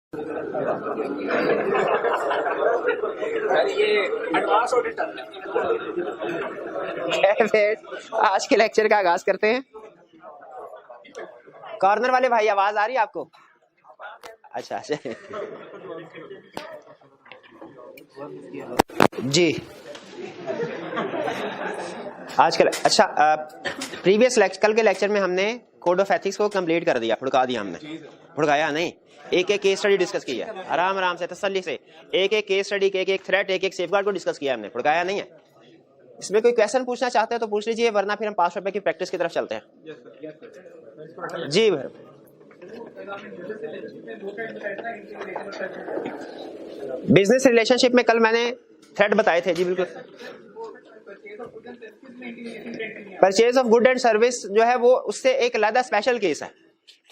आज के लेक्चर का आगाज करते हैं। कॉर्नर वाले भाई, आवाज आ रही है आपको? अच्छा जी। आजकल अच्छा, प्रीवियस कल के लेक्चर में हमने कोड ऑफ एथिक्स को कंप्लीट कर दिया, फुड़का दिया हमने। फुड़काया नहीं, एक एक केस स्टडी डिस्कस किया, आराम आराम से तसल्ली से एक एक केस स्टडी, एक एक थ्रेट, एक एक सेफगार्ड को डिस्कस किया हमने, फुड़काया नहीं है। इसमें कोई क्वेश्चन पूछना चाहते हैं तो पूछ लीजिए, वरना फिर हम 5 रुपए की प्रैक्टिस की तरफ चलते हैं। जी भर बिजनेस रिलेशनशिप में कल मैंने थ्रेड बताए थे। जी बिल्कुल। Purchase of good and service जो है वो उससे एक अलग स्पेशल केस है,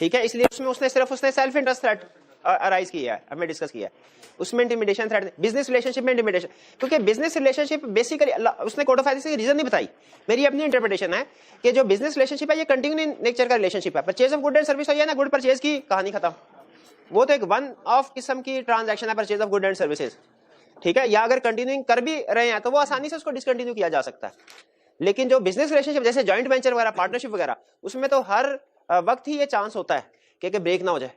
ठीक है। इसलिए उसमें उसने सेल्फ इंटरेस्ट थ्रेट अराइज किया है, हमें डिस्कस किया है। उसमें इंटिमिडेशन थ्रेट, बिजनेस रिलेशनशिप में इंटिमिडेशन, क्योंकि बिजनेस रिलेशनशिप बेसिकली उसने कोड ऑफ एथिक्स की रीजन नहीं बताई। मेरी अपनी इंटरप्रिटेशन है कि जो बिजनेस रिलेशनशिप है ये कंटिन्यू नेचर का रिलेशनशिप है। Purchase of good and service हो या ना, गुड परचेज की कहानी खत्म, वो तो एक वन ऑफ किस्म की ट्रांजैक्शन है, purchase of good and services, ठीक है। या अगर कंटिन्यूइंग कर भी रहे हैं तो वो आसानी से उसको डिसकंटिन्यू किया जा सकता है। लेकिन जो बिजनेस रिलेशनशिप जैसे जॉइंट वेंचर वगैरह, पार्टनरशिप वगैरह, उसमें तो हर वक्त ही ये चांस होता है कि ब्रेक ना हो जाए।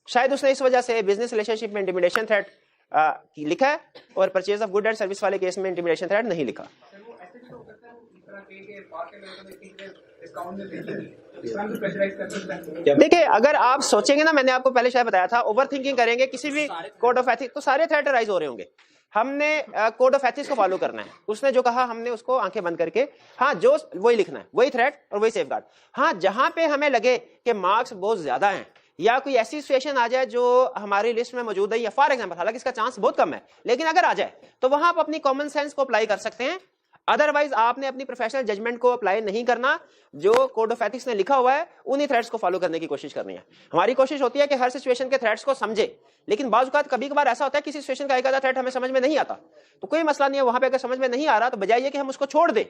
शायद उसने इस वजह से बिजनेस रिलेशनशिप में इंटिमिडेशन थ्रेट लिखा है और purchase of good and service वाले केस में इंटिमिडेशन थ्रेट नहीं लिखा। देखिए, अगर आप सोचेंगे ना, मैंने आपको पहले शायद बताया था, ओवर थिंकिंग करेंगे किसी भी कोड ऑफ एथिक्स तो सारे थ्रेट राइज हो रहे होंगे। हमने कोड ऑफ एथिक्स को फॉलो करना है, उसने जो कहा हमने उसको आंखें बंद करके हाँ जो वही लिखना है, वही थ्रेट और वही सेफगार्ड। हाँ, जहां पे हमें लगे कि मार्क्स बहुत ज्यादा हैं या कोई ऐसी सिचुएशन आ जाए जो हमारी लिस्ट में मौजूद है, या फॉर एग्जांपल, हालांकि इसका चांस बहुत कम है, लेकिन अगर आ जाए तो वहां आप अपनी कॉमन सेंस को अप्लाई कर सकते हैं। अदरवाइज आपने अपनी प्रोफेशनल जजमेंट को अप्लाई नहीं करना। जो कोड ऑफ एथिक्स ने लिखा हुआ है उन्हीं थ्रेड्स को फॉलो करने की कोशिश करनी है। हमारी कोशिश होती है कि हर सिचुएशन के थ्रेड्स को समझे, लेकिन बाज़ औक़ात कभी कभार ऐसा होता है किसी सिचुएशन का एक आधा थ्रेड हमें समझ में नहीं आता, तो कोई मसला नहीं है। वहां पे अगर समझ में नहीं आ रहा तो बजाय कि हम उसको छोड़ दें,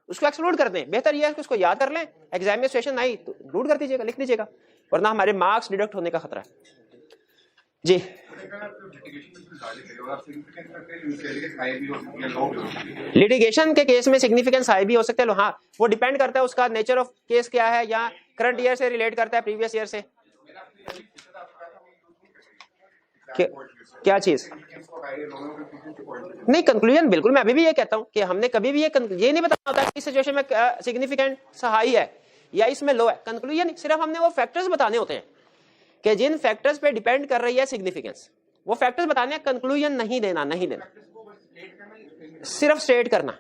उसको एक्सप्लोर कर दें, बेहतर यह है कि उसको याद कर लें। एग्जाम में सिचुएशन आई तो नोट कर दीजिएगा, लिख दीजिएगा, वरना हमारे मार्क्स डिडक्ट होने का खतरा है। जी, लिटिगेशन के केस में सिग्निफिकेंस हाई भी हो सकते हैं। हाँ, वो डिपेंड करता है उसका नेचर ऑफ केस क्या है, या करंट ईयर से रिलेट करता है, प्रीवियस ईयर से। क्या चीज नहीं, कंक्लूजन बिल्कुल, मैं अभी भी ये कहता हूं कि हमने कभी भी ये नहीं बताना होता कि सिचुएशन में सिग्निफिकेंट हाई है या इसमें लो है। कंक्लूजन सिर्फ हमने वो फैक्टर्स बताने होते हैं कि जिन फैक्टर्स पे डिपेंड कर रही है सिग्निफिकेंस, वो फैक्टर्स बताने हैं। कंक्लूजन नहीं देना, सिर्फ स्टेट करना,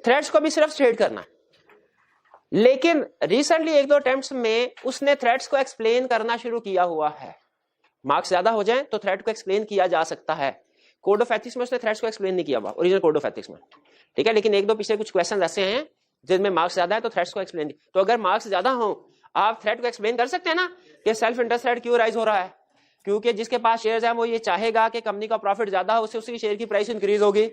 थ्रेड्स को भी सिर्फ स्टेट करना। लेकिन रिसेंटली 1-2 अटेम्प्ट्स में उसने थ्रेड्स को एक्सप्लेन करना शुरू किया हुआ है। मार्क्स ज्यादा हो जाए तो थ्रेड को एक्सप्लेन किया जा सकता है। कोड ऑफ एथिक्स में उसने थ्रेड्स को एक्सप्लेन नहीं किया हुआ, ओरिजिनल कोड ऑफ एथिक्स में, ठीक है। लेकिन 1-2 पिछले कुछ क्वेश्चन ऐसे हैं जिनमें मार्क्स ज्यादा है तो थ्रेड्स को एक्सप्लेन, तो अगर मार्क्स ज्यादा हो आप थ्रेड को एक्सप्लेन कर सकते हैं ना कि सेल्फ इंटरेस्ट थ्रेड क्यों राइज हो रहा है। क्योंकि जिसके पास शेयर्स हैं वो ये चाहेगा कि कंपनी का प्रॉफिट ज्यादा हो, उससे उसकी शेयर की प्राइस इंक्रीज होगी।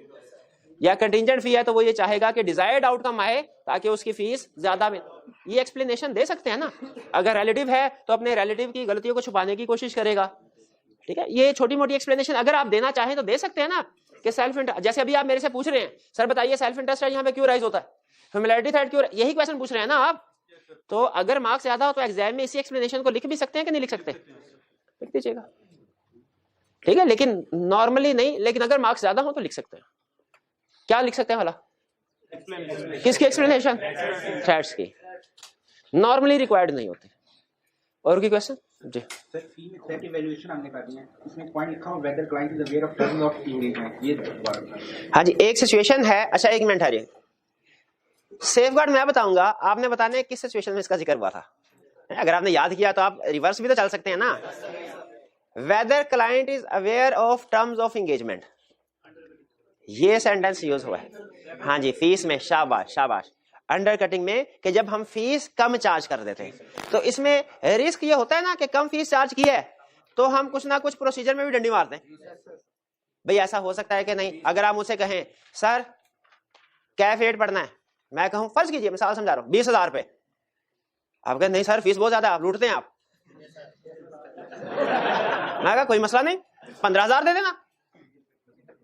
या कंटिंजेंट फी है तो वो ये चाहेगा कि डिजायर्ड आउटकम आए ताकि उसकी फीस ज्यादा मिले। ये एक्सप्लेनेशन दे सकते हैं ना। अगर रिलेटिव है तो अपने रिलेटिव की गलतियों को छुपाने की कोशिश करेगा, ठीक है। ये छोटी मोटी एक्सप्लेनेशन अगर आप देना चाहें तो दे सकते हैं ना कि सेल्फ इंटरेस्ट, जैसे अभी आप मेरे से पूछ रहे हैं सर बताइए सेल्फ इंटरेस्ट यहाँ पे क्यों राइज होता है, फेमिलियरिटी थ्रेड क्यों, यही क्वेश्चन पूछ रहे हैं ना आप। तो अगर मार्क्स ज्यादा हो तो एग्जाम में इसी एक्सप्लेनेशन को लिख भी सकते हैं कि नहीं लिख सकते, लिख दीजिएगा, ठीक है। लेकिन नॉर्मली नहीं, लेकिन अगर मार्क्स ज्यादा हो तो लिख सकते हैं। क्या लिख सकते हैं वाला, किसकी एक्सप्लेनेशन, थ्रेड्स की, नॉर्मली रिक्वायर्ड नहीं होती। और की क्वेश्चन जी सर, फी में थ्रेट इवैल्यूएशन हमने करनी है, इसमें पॉइंट लिखा हो whether client is aware of terms of engagement, ये हाँ जी, एक सिचुएशन है। अच्छा एक मिनट हरिए, सेफगार्ड मैं बताऊंगा, आपने बताने किस सिचुएशन में इसका जिक्र हुआ था। अगर आपने याद किया तो आप रिवर्स भी तो चल सकते हैं ना। Whether client is aware of terms of engagement, ये सेंटेंस यूज हुआ है। हाँ जी, फीस में, शाबाश शाबाश। अंडर कटिंग में कि जब हम फीस कम चार्ज कर देते हैं तो इसमें रिस्क ये होता है ना कि कम फीस चार्ज की है तो हम कुछ ना कुछ प्रोसीजर में भी डंडी मारते हैं। भाई ऐसा हो सकता है कि नहीं, अगर आप मुझसे कहें सर कैफ रेट पढ़ना है, मैं कहूं फर्ज कीजिए मिसाल समझा रहा हूं 20,000 रुपए, आप कहें नहीं सर फीस बहुत ज्यादा, आप लूटते हैं आप। मैं कहा कोई मसला नहीं, 15,000 दे देना,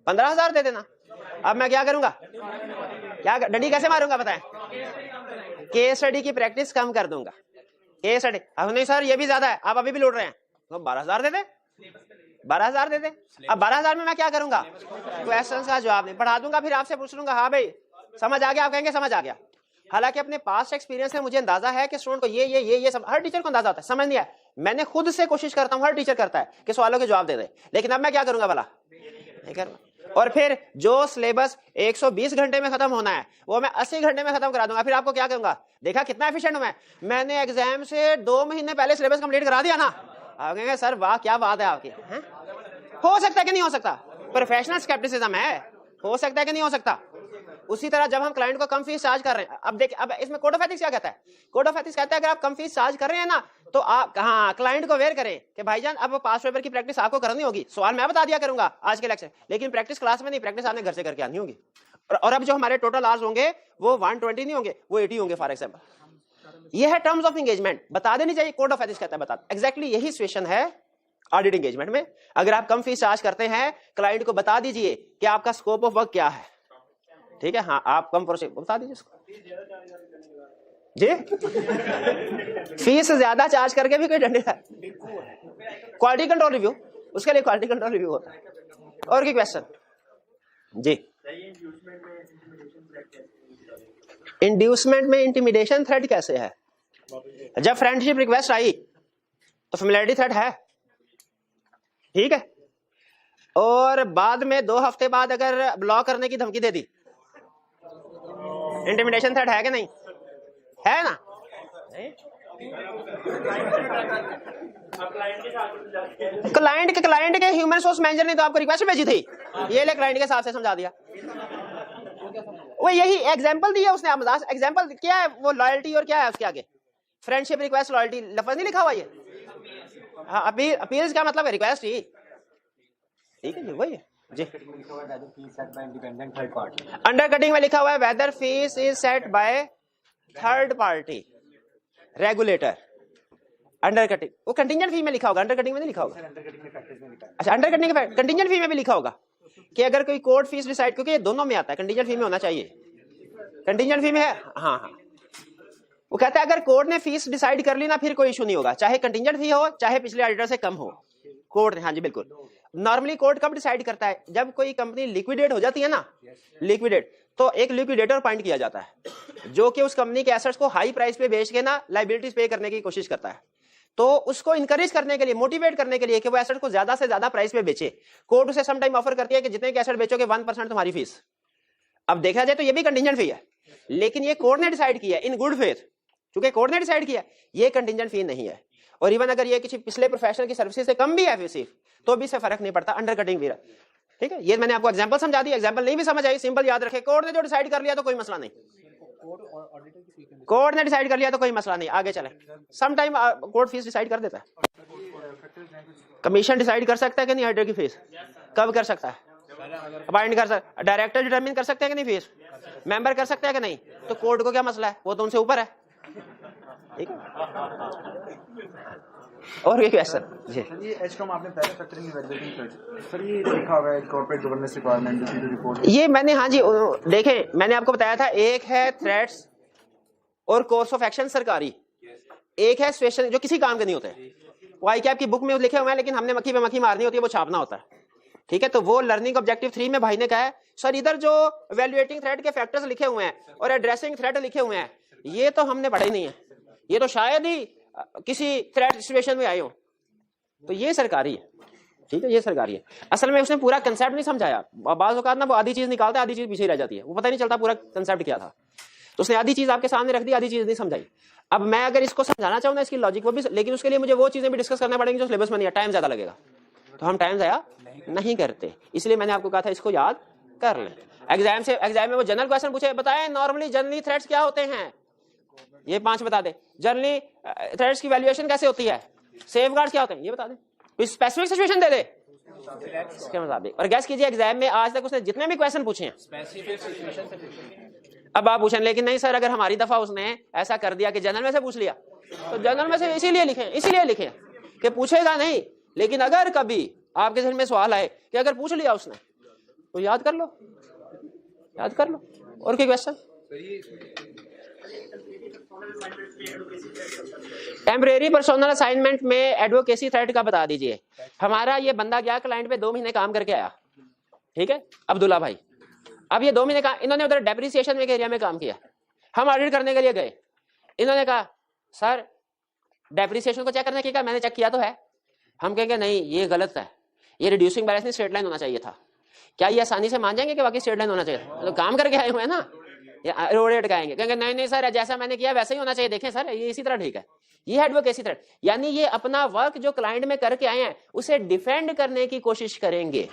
15,000 दे देना। अब मैं क्या करूंगा, क्या डंडी कैसे मारूंगा बताएं? केस स्टडी की प्रैक्टिस कम कर दूंगा। केस स्टडी, अब नहीं सर ये भी ज्यादा है, आप अभी भी लूट रहे हैं, तो 12,000 दे दे, 12,000 दे दे। अब 12,000 में मैं क्या करूंगा, क्वेश्चंस का जवाब नहीं पढ़ा दूंगा, फिर आपसे पूछ लूंगा हाँ भाई समझ आ गया, आप कहेंगे समझ आ गया। हालांकि अपने पास्ट एक्सपीरियंस से मुझे अंदाजा है कि स्टूडेंट को ये सब, हर टीचर को अंदाजा होता है, समझ नहीं आया, मैंने खुद से कोशिश करता हूं, हर टीचर करता है कि सवालों के जवाब दे दे, लेकिन अब मैं क्या करूंगा भला, नहीं करूंगा। और फिर जो सिलेबस 120 घंटे में खत्म होना है वो मैं 80 घंटे में खत्म करा दूंगा। फिर आपको क्या कहूंगा, देखा कितना एफिशिएंट हूं मैंने एग्जाम से 2 महीने पहले सिलेबस कंप्लीट करा दिया ना। आप कहेंगे सर वाह क्या बात है आपकी, हैं? हो सकता है कि नहीं हो सकता, प्रोफेशनल स्केप्टिसिज्म है, हो सकता है कि नहीं हो सकता। उसी तरह जब हम क्लाइंट को कम फीस चार्ज कर रहे हैं, अब देखिए अब इसमें कोड ऑफ एथिक्स क्या कहता है, कोड ऑफ एथिक्स कहता है अगर आप कम फीस चार्ज कर रहे हैं ना तो आप हाँ क्लाइंट को अवेयर करें कि भाईजान अब पास्ट पेपर की प्रैक्टिस आपको करनी होगी, सवाल मैं बता दिया करूंगा आज के लेक्चर, लेकिन प्रैक्टिस क्लास में नहीं, प्रैक्टिस आपने घर से करके आनी होगी। और अब जो हमारे टोटल आवर्स होंगे वो 120 नहीं होंगे, वो 80 होंगे फॉर एग्जाम्पल। ये है टर्म्स ऑफ एंगेजमेंट, बता देनी चाहिए, कोड ऑफ एथिक्स कहता है बता। एग्जैक्टली यही सिचुएशन है ऑडिट एंगेजमेंट में। अगर आप कम फीस चार्ज करते हैं क्लाइंट को बता दीजिए कि आपका स्कोप ऑफ वर्क क्या है, ठीक है, हाँ आप कम प्रोसेस बता दीजिए इसको जी। फीस ज्यादा चार्ज करके भी कोई डंडे है, क्वालिटी कंट्रोल रिव्यू, उसके लिए क्वालिटी कंट्रोल रिव्यू होता है। और की क्वेश्चन जी, इंड्यूसमेंट में इंटिमिडेशन थ्रेट कैसे है? जब फ्रेंडशिप रिक्वेस्ट आई तो फेमिलियरिटी थ्रेट है, ठीक है, और बाद में 2 हफ्ते बाद अगर ब्लॉक करने की धमकी दे दी, इंटिमिडेशन थ्रेट है कि नहीं है ना? क्लाइंट के ह्यूमन सोर्स मैनेजर ने तो आपको रिक्वेस्ट भेजी थी, ये ले क्लाइंट के साथ से समझा दिया, वो यही एग्जांपल दिया उसने। एग्जांपल क्या है, वो लॉयल्टी और क्या है उसके आगे, फ्रेंडशिप रिक्वेस्ट लॉयल्टी लफ्ज नहीं लिखा हुआ ये। हाँ अपील्स का मतलब है रिक्वेस्ट ही, ठीक है जी वही है जी। अंडरकटिंग में लिखा हुआ है whether fees is set by third party regulator. Undercutting वो कंटिजेंट फी में लिखा होगा, अंडरकटिंग में नहीं लिखा होगा। अच्छा अंडरकटिंग कंटिजेंट फी में भी लिखा होगा कि अगर कोई कोर्ट फीस डिसाइड, क्योंकि ये दोनों में आता है, कंटिजेंट फी में होना चाहिए, कंटिजेंट फी में है। हाँ हाँ वो कहता है अगर कोर्ट ने फीस डिसाइड कर ली ना फिर कोई इशू नहीं होगा, चाहे कंटिजेंट फी हो चाहे पिछले ऑडिटर से कम हो, कोर्ट ने, हाँ जी बिल्कुल। नॉर्मली कोर्ट कब डिसाइड करता है, जब कोई कंपनी लिक्विडेट हो जाती है ना, लिक्विडेट, तो एक लिक्विडेटर अपॉइंट किया जाता है जो कि उस कंपनी के एसेट्स को हाई प्राइस पे बेच के ना लायबिलिटीज पे करने की कोशिश करता है। तो उसको इंकरेज करने के लिए, मोटिवेट करने के लिए कि वो एसेट को ज्यादा से ज्यादा प्राइस पे बेचे, कोर्ट उसे सम टाइम ऑफर करती है कि जितने के एसेट बेचोगे 1% तुम्हारी फीस। अब देखा जाए तो ये भी कंटिजेंट फी है, लेकिन ये कोर्ट ने डिसाइड किया इन गुड फेथ, क्योंकि कोर्ट ने डिसाइड किया, ये कंटिजेंट फी नहीं है। और इवन अगर ये किसी पिछले प्रोफेशनल की सर्विस से कम भी है फीस तो भी इससे फर्क नहीं पड़ता, अंडरकटिंग भी, ठीक है। ये मैंने आपको एग्जांपल समझा दिया, एग्जांपल नहीं भी समझ आई सिंपल याद रखे, कोर्ट ने जो डिसाइड कर लिया तो कोई मसला नहीं, कोर्ट ने डिसाइड कर लिया तो कोई मसला नहीं, आगे चले। Some time court fees decide कर देता है, कमीशन डिसाइड कर सकता है कि नहीं, ऑडिटर की फीस कब कर सकता है, अपॉइंट कर सकता, डायरेक्टर डिटरमिन कर सकते हैं कि नहीं फीस, मेंबर कर सकते हैं कि नहीं, तो कोर्ट को क्या मसला है, वो तो उनसे ऊपर है, ठीक है। और ये क्वेश्चन जी, ये एचकॉम आपने पहले फैक्टरिंग इवैल्यूएटिंग कर, सर ये लिखा हुआ है कॉर्पोरेट गवर्नेंस रिक्वायरमेंट रिपोर्ट, ये मैंने, हाँ जी देखें, मैंने आपको बताया था एक है थ्रेट्स और कोर्स ऑफ एक्शन सरकारी, एक है सिचुएशन जो किसी काम के नहीं होते, वो आई कैप की बुक में लिखे हुए हैं लेकिन हमने मक्खी पे मक्खी मारनी होती है, वो छापना होता है, ठीक है। तो वो लर्निंग ऑब्जेक्टिव 3 में भाई ने कहा है सर इधर जो इवैल्यूएटिंग थ्रेट के फैक्टर्स लिखे हुए हैं और एड्रेसिंग थ्रेट लिखे हुए हैं ये तो हमने पढ़ा ही नहीं है, ये तो शायद ही किसी थ्रेट सिचुएशन में आए हो, तो ये सरकारी है, ठीक है, ये सरकारी है। असल में उसने पूरा कंसेप्ट नहीं समझाया, बाज़ औक़ात ना वो आधी चीज निकालता है आधी चीज पीछे रह जाती है, वो पता नहीं चलता पूरा कंसेप्ट क्या था, तो उसने आधी चीज आपके सामने रख दी, आधी चीज नहीं समझाई। अब मैं अगर इसको समझाना चाहूँ ना इसकी लॉजिक वो भी, लेकिन उसके लिए मुझे वो चीजें भी डिस्कस करना पड़ेंगी जो सिलेबस में नहीं है, टाइम ज्यादा लगेगा, तो हम टाइम ज़ाया नहीं करते, इसलिए मैंने आपको कहा था इसको याद कर लें। एग्जाम में वो जनरल क्वेश्चन पूछे, बताएं नॉर्मली जनरली थ्रेट्स क्या होते हैं, ये 5 बता दे, जनरली थ्रेट्स की वैल्यूएशन कैसे होती है, सेफगार्ड्स क्या होते हैं ये बता दे, कोई स्पेसिफिक सिचुएशन दे दे इसके मुताबिक। और गैस कीजिए एग्जाम में आज तक उसने जितने भी क्वेश्चन पूछे हैं स्पेसिफिक सिचुएशन से पूछे, अब आप पूछें लेकिन नहीं सर अगर हमारी दफा उसने ऐसा कर दिया कि जनरल में से पूछ लिया, तो जनरल में से इसीलिए लिखे कि पूछेगा नहीं, लेकिन अगर कभी आपके जहन में सवाल आए कि अगर पूछ लिया उसने तो याद कर लो, याद कर लो। और कोई क्वेश्चन? टेम्परेरी पर्सोनल असाइनमेंट में एडवोकेसी थ्रेट का बता दीजिए। हमारा ये बंदा गया क्लाइंट पे 2 महीने काम करके आया, ठीक है, अब्दुल्ला भाई। अब ये 2 महीने का इन्होंने उधर डेप्रिसिएशन में एरिया में काम किया। हम ऑडिट करने के लिए गए, इन्होंने कहा सर डेप्रिसिएशन को चेक करने की, मैंने चेक किया तो है। हम कहेंगे नहीं ये गलत है, ये रिड्यूसिंग बैलेंस में स्ट्रेट लाइन होना चाहिए था। क्या ये आसानी से मान जाएंगे कि वाकई स्ट्रेट लाइन होना चाहिए? तो काम करके आए हुए हैं ना, रोड अटकाएंगे, कहेंगे नहीं नहीं सर जैसा मैंने किया वैसा ही होना चाहिए, देखें सर ये इसी तरह ठीक है। ये एडवोकेसी थ्रेट, यानी ये अपना वर्क जो क्लाइंट में करके आए हैं उसे डिफेंड करने की कोशिश करेंगे।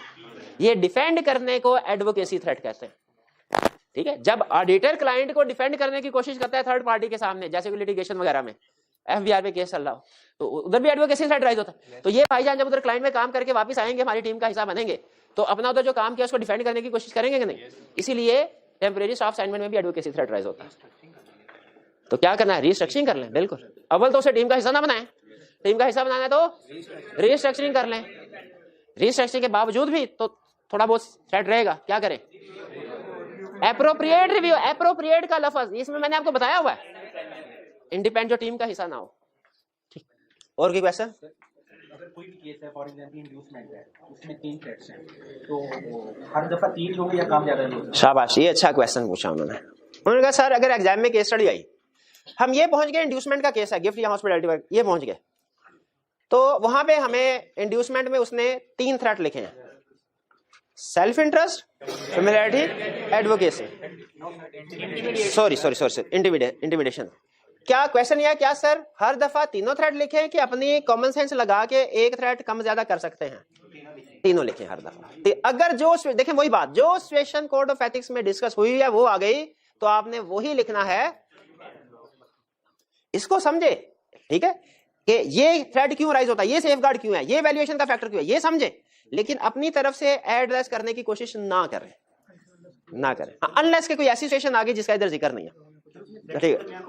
ये डिफेंड करने को एडवोकेसी थ्रेट कहते हैं, ठीक है। जब ऑडिटर क्लाइंट को डिफेंड करने की कोशिश करता है थर्ड पार्टी के सामने, जैसे कि लिटिगेशन वगैरह में एफबीआर पे केस चल रहा हो, तो उधर भी एडवोकेसी थ्रेट राइज होता है। तो ये भाईजान जब उधर क्लाइंट में काम करके वापस आएंगे, हमारी टीम का हिस्सा बनेंगे, तो अपना उधर जो काम किया उसको डिफेंड करने की कोशिश करेंगे कि नहीं? इसीलिए टेम्परेरी स्टाफ असाइनमेंट में भी एडवोकेसी थ्रेट राइज होता है। तो क्या करना है? रीस्ट्रक्चरिंग कर लें। बिल्कुल, अव्वल तो उसे टीम का हिस्सा ना बनाएं, टीम का हिस्सा बनाना है तो रीस्ट्रक्चरिंग कर लें। रीस्ट्रक्चरिंग के बावजूद भी तो थोड़ा बहुत थ्रेट रहेगा, क्या करें? एप्रोप्रिएट रिव्यू, एप्रोप्रिएट का लफ्ज इसमें मैंने आपको बताया हुआ है, इंडिपेंडेंट जो टीम का हिस्सा ना हो, ठीक। और कोई क्वेश्चन? अगर कोई भी केस है, फॉर एग्जांपल इंड्यूसमेंट है, उसमें 3 थ्रेट्स हैं, तो हर दफा 3 ही होंगे या काम ज्यादा होगा? शाबाश, ये अच्छा क्वेश्चन पूछा उन्होंने कहा सर अगर एग्जाम में केस स्टडी आई, हम ये पहुंच गए इंड्यूसमेंट का केस है, गिफ्ट या हॉस्पिटैलिटी वर्क, ये पहुंच गए, तो वहां पे हमें इंड्यूसमेंट में उसने 3 थ्रेट लिखे हैं, self interest, familiarity, advocacy, intimidation. क्या क्वेश्चन यह है, क्या सर हर दफा तीनों थ्रेट लिखे हैं कि अपनी कॉमन सेंस लगा के एक थ्रेट कम ज्यादा कर सकते हैं? तीनों लिखे हर दफा। अगर जो देखें वही बात जो सिचुएशन कोड ऑफ एथिक्स में डिस्कस हुई है वो आ गई, तो आपने वही लिखना है। इसको समझे, ठीक है, कि ये थ्रेट क्यों राइज होता है, ये सेफगार्ड क्यों है, ये वैल्यूएशन का फैक्टर क्यों है, ये समझे, लेकिन अपनी तरफ से एड्रेस करने की कोशिश ना करें, ना करें, अनलेस के कोई ऐसी सिचुएशन आ गई जिसका इधर जिक्र नहीं है, ठीक है।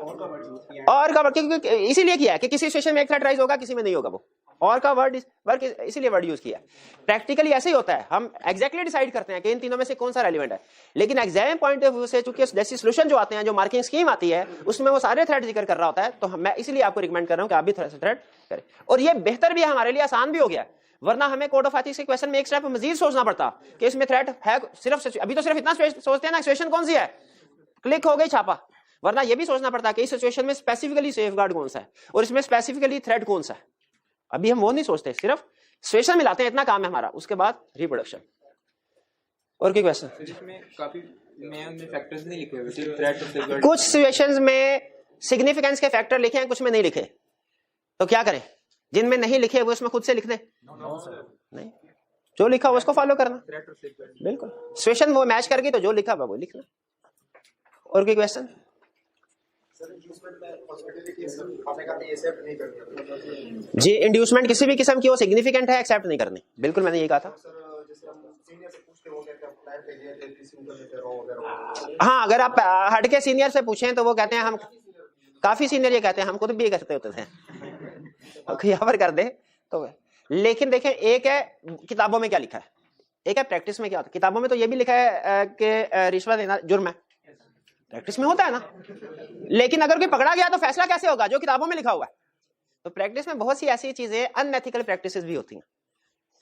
और का वर्ड इसीलिए किया है कि किसी सिचुएशन में एक थ्रेट राइज होगा, किसी में नहीं होगा। वो और का वर्ड इसीलिए वर्ड यूज किया। प्रैक्टिकली ऐसे ही होता है, हम एग्जैक्टली डिसाइड करते हैं कि इन तीनों में से कौन सा रेलिवेंट है, लेकिन एग्जाम पॉइंट ऑफ व्यू से चूंकि जैसी सोल्यूशन जो आते हैं, जो मार्किंग स्कीम आती है, उसमें वो सारे थ्रेट जिक्र कर रहा होता है। तो मैं इसीलिए आपको रिकमेंड कर रहा हूं कि आप भी थ्रेट करें, और ये बेहतर भी है, हमारे लिए आसान भी हो गया। वरना हमें कोड ऑफ एथिक्स के क्वेश्चन में एक स्टेप मजीद सोचना पड़ता कि इसमें थ्रेट है सिर्फ, अभी तो सिर्फ इतना सोचते हैं ना सिचुएशन कौन सी है, क्लिक हो गई छापा। वरना यह भी सोचना पड़ता है कि इस सिचुएशन में स्पेसिफिकली सेफगार्ड कौन सा है और इसमें स्पेसिफिकली थ्रेट कौन सा है। अभी हम वो नहीं सोचते, सिर्फ सिचुएशन मिलाते हैं, इतना काम है हमारा, उसके बाद रिप्रोडक्शन। और क्या क्वेश्चन? इसमें काफी में फैक्टर्स नहीं लिखे हुए, सिर्फ थ्रेट और सेफगार्ड। कुछ सिचुएशंस में सिग्निफिकेंस के फैक्टर लिखे हैं, कुछ में नहीं लिखे, तो क्या करें? जिनमें नहीं लिखे वो उसमें खुद से लिख दें? नहीं, जो लिखा हो उसको फॉलो करना। बिल्कुल, सिचुएशन वो मैच करके, तो जो लिखा वो लिखना। और कोई क्वेश्चन? जी, इंड्यूसमेंट किसी भी किस्म की वो सिग्निफिकेंट है, एक्सेप्ट नहीं करनी। बिल्कुल, मैंने ये कहा था। हाँ, अगर आप हट के सीनियर से पूछें तो वो कहते हैं, हम काफी सीनियर ये कहते हैं, हम खुद भी ये करते होते थे, यहाँ पर कर दे तो। लेकिन देखें, एक है किताबों में क्या लिखा है, एक है प्रैक्टिस में क्या होता है। किताबों में तो ये भी लिखा है कि रिश्वत देना जुर्म है, प्रैक्टिस में होता है ना। लेकिन अगर कोई पकड़ा गया तो फैसला कैसे होगा? जो किताबों में लिखा हुआ है। तो प्रैक्टिस में बहुत सी ऐसी चीजें, अनएथिकल प्रैक्टिसेस भी होती हैं,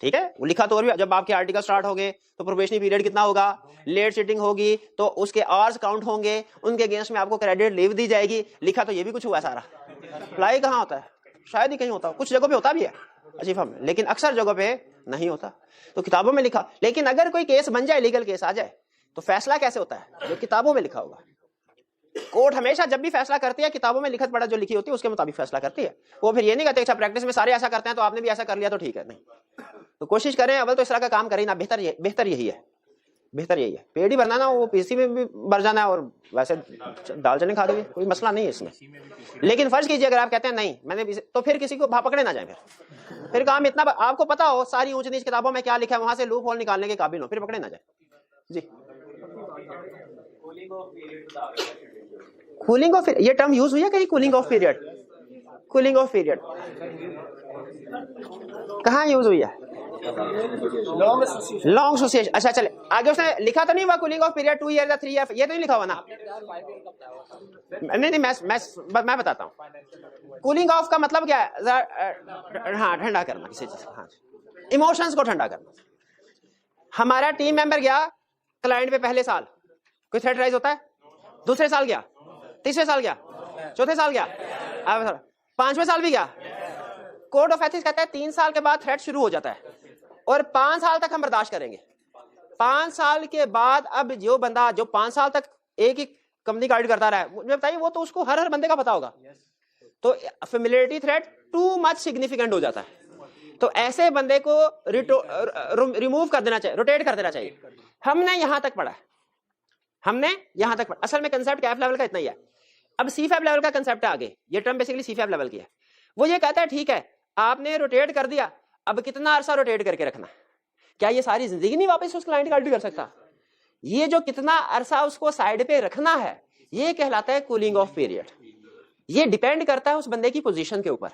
ठीक है। वो लिखा तो और भी, जब आपके आर्टिकल स्टार्ट होंगे तो प्रोबेशनरी पीरियड कितना होगा, लेट सीटिंग होगी तो उसके आवर्स काउंट होंगे, उनके अगेंस्ट में आपको क्रेडिट लीव दी जाएगी। लिखा तो ये भी कुछ हुआ सारा, अप्लाई कहाँ होता है? शायद ही कहीं होता हो, कुछ जगहों पे होता भी है अजीब हम, लेकिन अक्सर जगहों पे नहीं होता। तो किताबों में लिखा, लेकिन अगर कोई केस बन जाए, लीगल केस आ जाए, तो फैसला कैसे होता है? जो किताबों में लिखा होगा। कोर्ट हमेशा जब भी फैसला करती है, किताबों में लिखत पढ़त जो लिखी होती है उसके मुताबिक फैसला करती है। वो फिर ये नहीं कहते अच्छा प्रैक्टिस में सारे ऐसा करते हैं तो आपने भी ऐसा कर लिया तो ठीक है, नहीं। तो कोशिश करें अव्वल तो इस तरह का काम करें ना, बेहतर यही है, बेहतर यही है। पेड़ ही भरना ना, वो पीसी में भी भर जाना है, और वैसे दाल चने खा देंगे, कोई मसला नहीं है इसमें। लेकिन फर्ज कीजिए अगर आप कहते हैं नहीं मैंने, तो फिर किसी को पकड़े ना जाए, फिर काम इतना आपको पता हो सारी ऊंच नीच किताबों में क्या लिखा है, वहां से लूप होल निकालने के काबिल हो, फिर पकड़े ना जाए। जी, कूलिंग ऑफ, ये टर्म यूज हुई है कहीं? Cooling of period, cooling of period कहाँ यूज हुई है? Long association. अच्छा चले आगे, उसने लिखा तो नहीं हुआ कूलिंग ऑफ पीरियड 2 ईयर या 3 ईयर, ये तो नहीं लिखा हुआ ना? नहीं मैं बताता हूँ। कूलिंग ऑफ का मतलब क्या है? हाँ, ठंडा करना किसी चीज, हाँ, इमोशंस को ठंडा करना। हमारा टीम मेंबर गया क्लाइंट पे पहले साल, कोई थ्रेट राइज होता है? दूसरे साल गया, तीसरे साल गया, चौथे साल गया, अब 5वें साल भी गया। कोड ऑफ एथिक्स कहता है 3 साल के बाद थ्रेट शुरू हो जाता है और 5 साल तक हम बर्दाश्त करेंगे। 5 साल के बाद अब जो बंदा जो 5 साल तक एक ही कंपनी का ऑडिट करता रहा है, मुझे बताइए, वो तो उसको हर बंदे का पता होगा। तो familiarity threat too much significant हो जाता है। तो ऐसे बंदे को रिमूव कर देना चाहिए, रोटेट कर देना चाहिए। हमने यहां तक पढ़ा है, हमने यहां तक पढ़ा। असल में कंसेप्ट कैफ लेवल का इतना ही है। अब सी फैब लेवल का कंसेप्ट है आगे, ये टर्म बेसिकली सी फैब लेवल की है। वो ये कहता है ठीक है आपने रोटेट कर दिया, अब कितना अरसा रोटेट करके रखना? क्या ये सारी जिंदगी नहीं वापस उस क्लाइंट का ऑडिट कर सकता? ये जो कितना अरसा उसको साइड पे रखना है, ये कहलाता है कूलिंग ऑफ पीरियड। ये डिपेंड करता है उस बंदे की पोजीशन के ऊपर।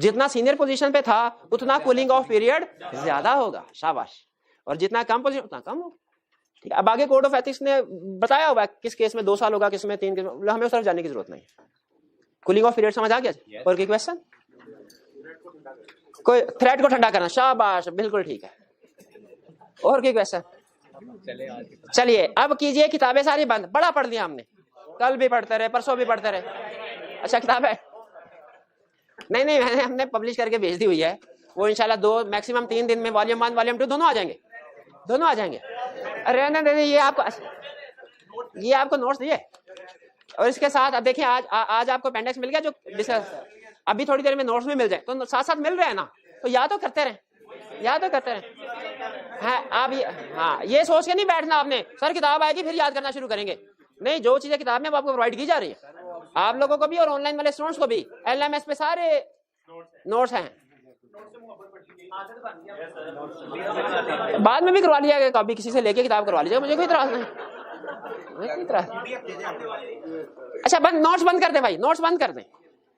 जितना सीनियर पोजीशन पे था उतना कूलिंग ऑफ पीरियड ज्यादा होगा, शाबाश, और जितना कम पोजीशन उतना कम होगा। ठीक है, अब आगे कोड ऑफ एथिक्स ने बताया हुआ किस केस में 2 साल होगा, किस में 3, हमें उस तरफ जाने की जरूरत नहीं। कूलिंग ऑफ पीरियड समझ आ गया? और कोई क्वेश्चन? कोई थ्रेट को ठंडा करना, शाबाश, बिल्कुल ठीक है। और कोई क्वेश्चन? चलिए अब कीजिए, किताबें सारी बंद, बड़ा पढ़ लिया हमने, कल भी पढ़ते रहे, परसों भी पढ़ते रहे। अच्छा किताब है? नहीं हमने पब्लिश करके भेज दी हुई है, वो इंशाल्लाह 2 मैक्सिमम 3 दिन में वॉल्यूम 1 वॉल्यूम 2 दोनों आ जाएंगे, दोनों आ जाएंगे। अरे ये आपको नोट्स दिए, और इसके साथ अब देखिए आज आपको अपेंडिक्स मिल गया जो डिस्कस, अभी थोड़ी देर में नोट्स भी मिल जाए, तो साथ साथ मिल रहे हैं ना, तो याद तो करते रहे, याद तो करते रहे। हाँ आप ये सोच के नहीं बैठना आपने सर किताब आएगी फिर याद करना शुरू करेंगे। नहीं, जो चीजें किताब में आपको प्रोवाइड की जा रही है, आप लोगों को भी और ऑनलाइन वाले स्टूडेंट्स को भी, LMS पे सारे नोट्स हैं। बाद में भी करवा लिया कॉपी, किसी से लेके किताब करवा लीजिएगा, मुझे कोई इतराज नहीं। अच्छा नोट्स बंद कर दे भाई, नोट्स बंद कर दे,